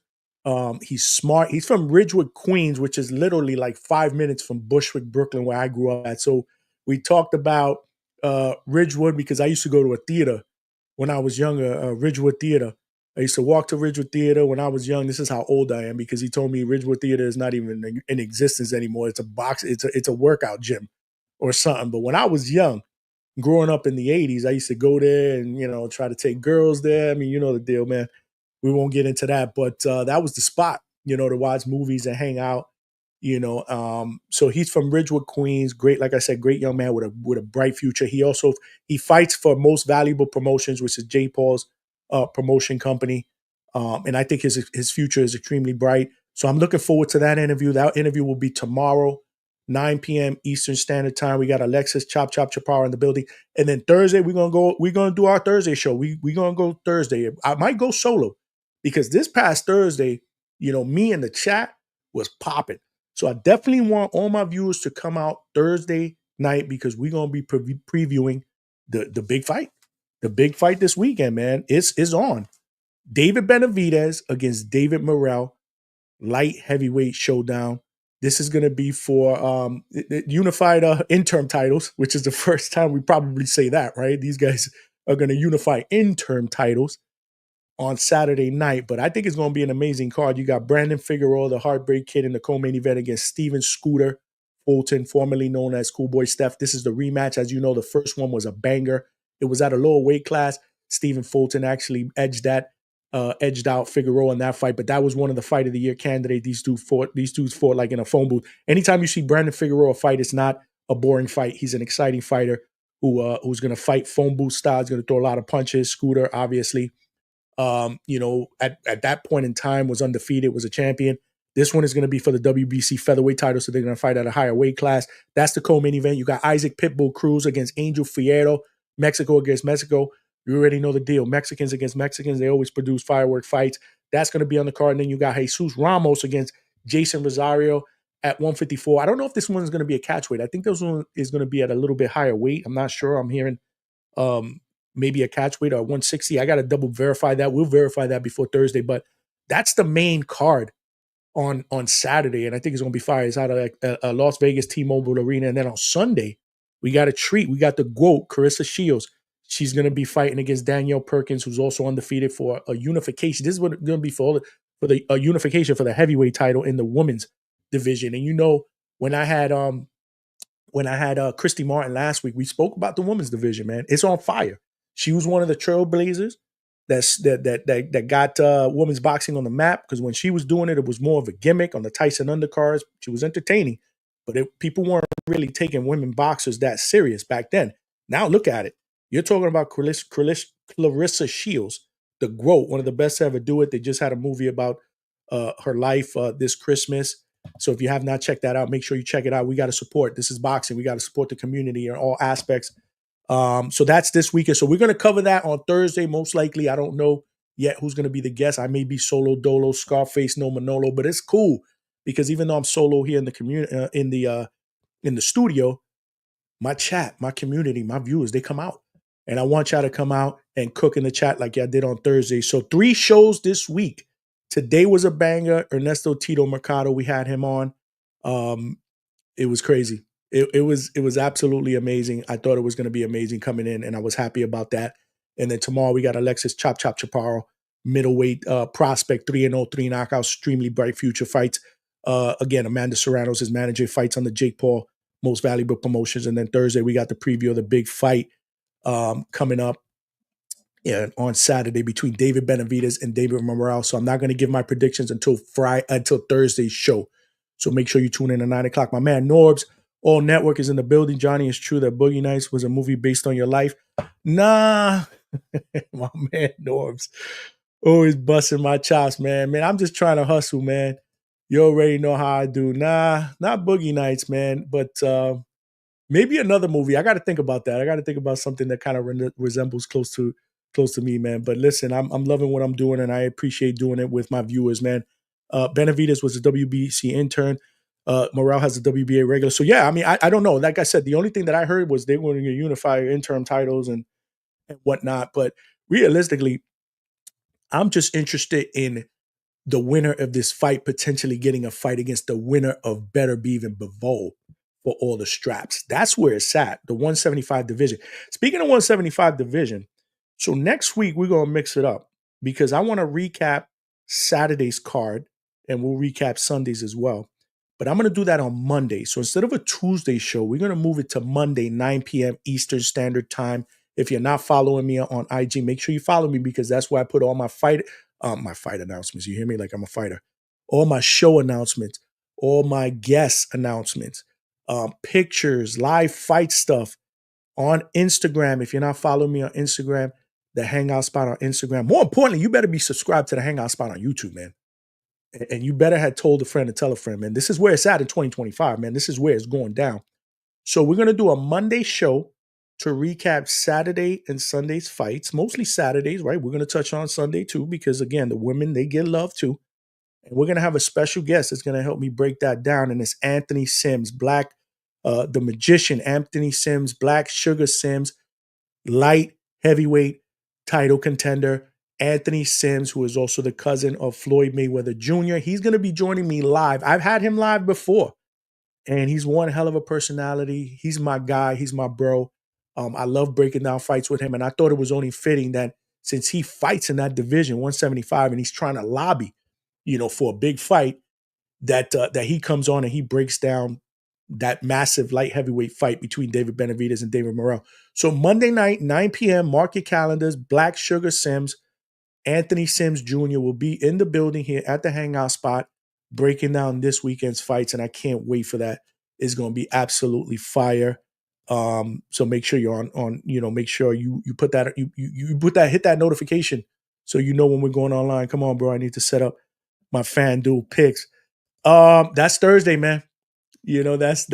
He's smart. He's from Ridgewood, Queens, which is literally like 5 minutes from Bushwick, Brooklyn, where I grew up at. So we talked about Ridgewood, because I used to go to a theater when I was younger, Ridgewood Theater. I used to walk to Ridgewood Theater when I was young. This is how old I am, because he told me Ridgewood Theater is not even in existence anymore. It's a box. It's a workout gym or something. But when I was young, growing up in the 80s, I used to go there and, try to take girls there. I mean, you know the deal, man. We won't get into that, but that was the spot, to watch movies and hang out. So he's from Ridgewood, Queens. Great, like I said, great young man with a bright future. He fights for Most Valuable Promotions, which is J. Paul's promotion company, and I think his future is extremely bright. So I'm looking forward to that interview. That interview will be tomorrow, 9 p.m. Eastern Standard Time. We got Alexis Chop Chop Chaparro in the building, and then Thursday we're gonna do our Thursday show. We're gonna go Thursday. I might go solo, because this past Thursday, me in the chat was popping. So I definitely want all my viewers to come out Thursday night, because we're gonna be previewing the big fight. The big fight this weekend, man. It's on. David Benavidez against David Morrell, light heavyweight showdown. This is gonna be for unified interim titles, which is the first time we probably say that, right? These guys are gonna unify interim titles on Saturday night, but I think it's going to be an amazing card. You got Brandon Figueroa, the Heartbreak Kid, in the co-main event against Steven Scooter Fulton, formerly known as Schoolboy Steph. This is the rematch. As you know, the first one was a banger. It was at a lower weight class. Steven Fulton actually edged out Figueroa in that fight, but that was one of the fight of the year candidates. These dudes fought like in a phone booth. Anytime you see Brandon Figueroa fight, it's not a boring fight. He's an exciting fighter who's going to fight phone booth style. He's going to throw a lot of punches. Scooter, obviously, at that point in time was undefeated, was a champion. This one is going to be for the WBC featherweight title, so they're going to fight at a higher weight class. That's the co-main event. You got Isaac Pitbull Cruz against Angel Fierro, Mexico against Mexico. You already know the deal. Mexicans against Mexicans, they always produce firework fights. That's going to be on the card. And then you got Jesus Ramos against Jason Rosario at 154. I don't know if this one is going to be a catchweight. I think this one is going to be at a little bit higher weight. I'm not sure. I'm hearing maybe a catchweight or 160. I got to double verify that. We'll verify that before Thursday, but that's the main card on Saturday, and I think it's going to be fire. It's out of Las Vegas T-Mobile Arena, and then on Sunday, we got a treat. We got the GOAT, Carissa Shields. She's going to be fighting against Danielle Perkins, who's also undefeated for a unification. This is what it's going to be for the unification for the heavyweight title in the women's division. And when I had Christy Martin last week, we spoke about the women's division. Man, it's on fire. She was one of the trailblazers that got women's boxing on the map, because when she was doing it, it was more of a gimmick on the Tyson undercards. She was entertaining, but people weren't really taking women boxers that serious back then. Now look at it. You're talking about Clarissa Shields, the GOAT, one of the best to ever do it. They just had a movie about her life this Christmas. So if you have not checked that out, make sure you check it out. We got to support. This is boxing. We got to support the community in all aspects. So that's this weekend. So we're going to cover that on Thursday, most likely. I don't know yet who's going to be the guest. I may be solo dolo, Scarface, no Manolo, but it's cool because even though I'm solo here in the community, in the studio, my chat, my community, my viewers, they come out. And I want y'all to come out and cook in the chat like y'all did on Thursday. So 3 shows this week. Today was a banger. Ernesto Tito Mercado, we had him on. It was crazy. It was absolutely amazing. I thought it was going to be amazing coming in, and I was happy about that. And then tomorrow we got Alexis Chop Chop Chaparro, middleweight prospect, 3-0, 3 knockouts, extremely bright future fights. Again, Amanda Serrano's his manager, fights on the Jake Paul Most Valuable Promotions. And then Thursday we got the preview of the big fight coming up on Saturday between David Benavidez and David Morrell. So I'm not going to give my predictions until Thursday's show. So make sure you tune in at 9 o'clock. My man Norbs, All Network, is in the building. Johnny, it's true that Boogie Nights was a movie based on your life? Nah. My man Norbs always busting my chops, man. Man, I'm just trying to hustle, man. You already know how I do. Nah, not Boogie Nights, man. But maybe another movie. I got to think about that. I got to think about something that kind of resembles close to me, man. But listen, I'm loving what I'm doing, and I appreciate doing it with my viewers, man. Benavidez was a WBC intern. Morrell has a WBA regular. So yeah, I mean, I don't know. Like I said, the only thing that I heard was they were going to unify interim titles and whatnot. But realistically, I'm just interested in the winner of this fight potentially getting a fight against the winner of Better Beeve and Bivol for all the straps. That's where it's at, the 175 division. Speaking of 175 division, so next week we're going to mix it up because I want to recap Saturday's card and we'll recap Sundays as well. But I'm going to do that on Monday. So instead of a Tuesday show, we're going to move it to Monday, 9 p.m. Eastern Standard Time. If you're not following me on IG, make sure you follow me because that's where I put all my fight announcements. You hear me? Like I'm a fighter. All my show announcements, all my guest announcements, pictures, live fight stuff on Instagram. If you're not following me on Instagram, the Hangout Spot on Instagram. More importantly, you better be subscribed to the Hangout Spot on YouTube, man. And you better have told a friend to tell a friend, man. This is where it's at in 2025, man. This is where it's going down. So we're going to do a Monday show to recap Saturday and Sunday's fights, mostly Saturdays, right? We're going to touch on Sunday too, because again, the women, they get love too. And we're going to have a special guest that's going to help me break that down. And it's Anthony Sims, the magician, Anthony Sims, Black Sugar Sims, light heavyweight title contender, Anthony Sims, who is also the cousin of Floyd Mayweather Jr. He's going to be joining me live. I've had him live before, and he's one hell of a personality. He's my guy. He's my bro. I love breaking down fights with him, and I thought it was only fitting that since he fights in that division, 175, and he's trying to lobby, for a big fight, that he comes on and he breaks down that massive light heavyweight fight between David Benavidez and David Morrell. So Monday night, 9 p.m., mark your calendars, Black Sugar Sims, Anthony Sims Jr. will be in the building here at the Hangout Spot, breaking down this weekend's fights, and I can't wait for that. It's going to be absolutely fire. So make sure you're on make sure you put that, hit that notification so you know when we're going online. Come on, bro. I need to set up my FanDuel picks. That's Thursday, man. That's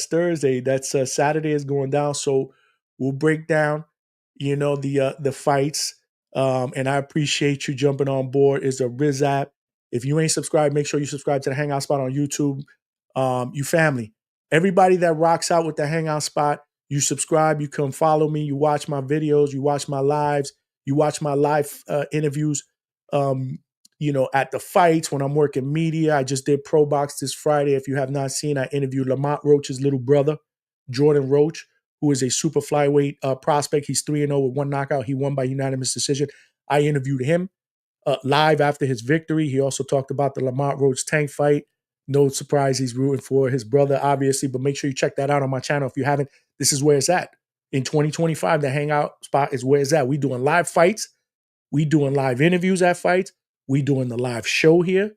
Thursday. That's Saturday is going down. So we'll break down, the fights. And I appreciate you jumping on board. It's a Riz app. If you ain't subscribed, make sure you subscribe to the Hangout Spot on YouTube. You family. Everybody that rocks out with the Hangout Spot, you subscribe, you come follow me, you watch my videos, you watch my lives, you watch my live interviews, at the fights when I'm working media. I just did Pro Box this Friday. If you have not seen, I interviewed Lamont Roach's little brother, Jordan Roach, who is a super flyweight prospect. He's 3-0 with one knockout. He won by unanimous decision. I interviewed him live after his victory. He also talked about the Lamont Rhodes Tank fight. No surprise, he's rooting for his brother, obviously, but make sure you check that out on my channel if you haven't. This is where it's at. In 2025, the hangout spot is where it's at. We doing live fights. We doing live interviews at fights. We doing the live show here,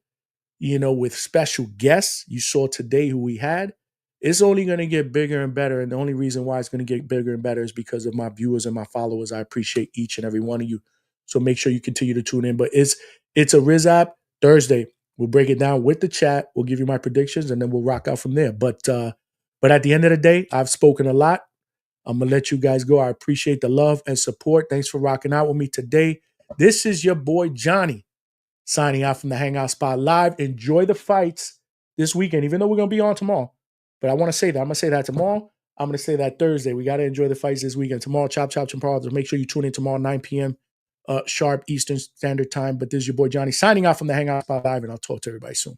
with special guests. You saw today who we had. It's only going to get bigger and better. And the only reason why it's going to get bigger and better is because of my viewers and my followers. I appreciate each and every one of you. So make sure you continue to tune in. But it's a Riz app Thursday. We'll break it down with the chat. We'll give you my predictions, and then we'll rock out from there. But at the end of the day, I've spoken a lot. I'm going to let you guys go. I appreciate the love and support. Thanks for rocking out with me today. This is your boy, Johnny, signing out from the Hangout Spot Live. Enjoy the fights this weekend, even though we're going to be on tomorrow. But I want to say that. I'm going to say that tomorrow. I'm going to say that Thursday. We got to enjoy the fights this weekend. Tomorrow, Chop Chaparral. Make sure you tune in tomorrow, 9 p.m. Sharp Eastern Standard Time. But this is your boy, Johnny, signing out from the Hangout Spot Live, and I'll talk to everybody soon.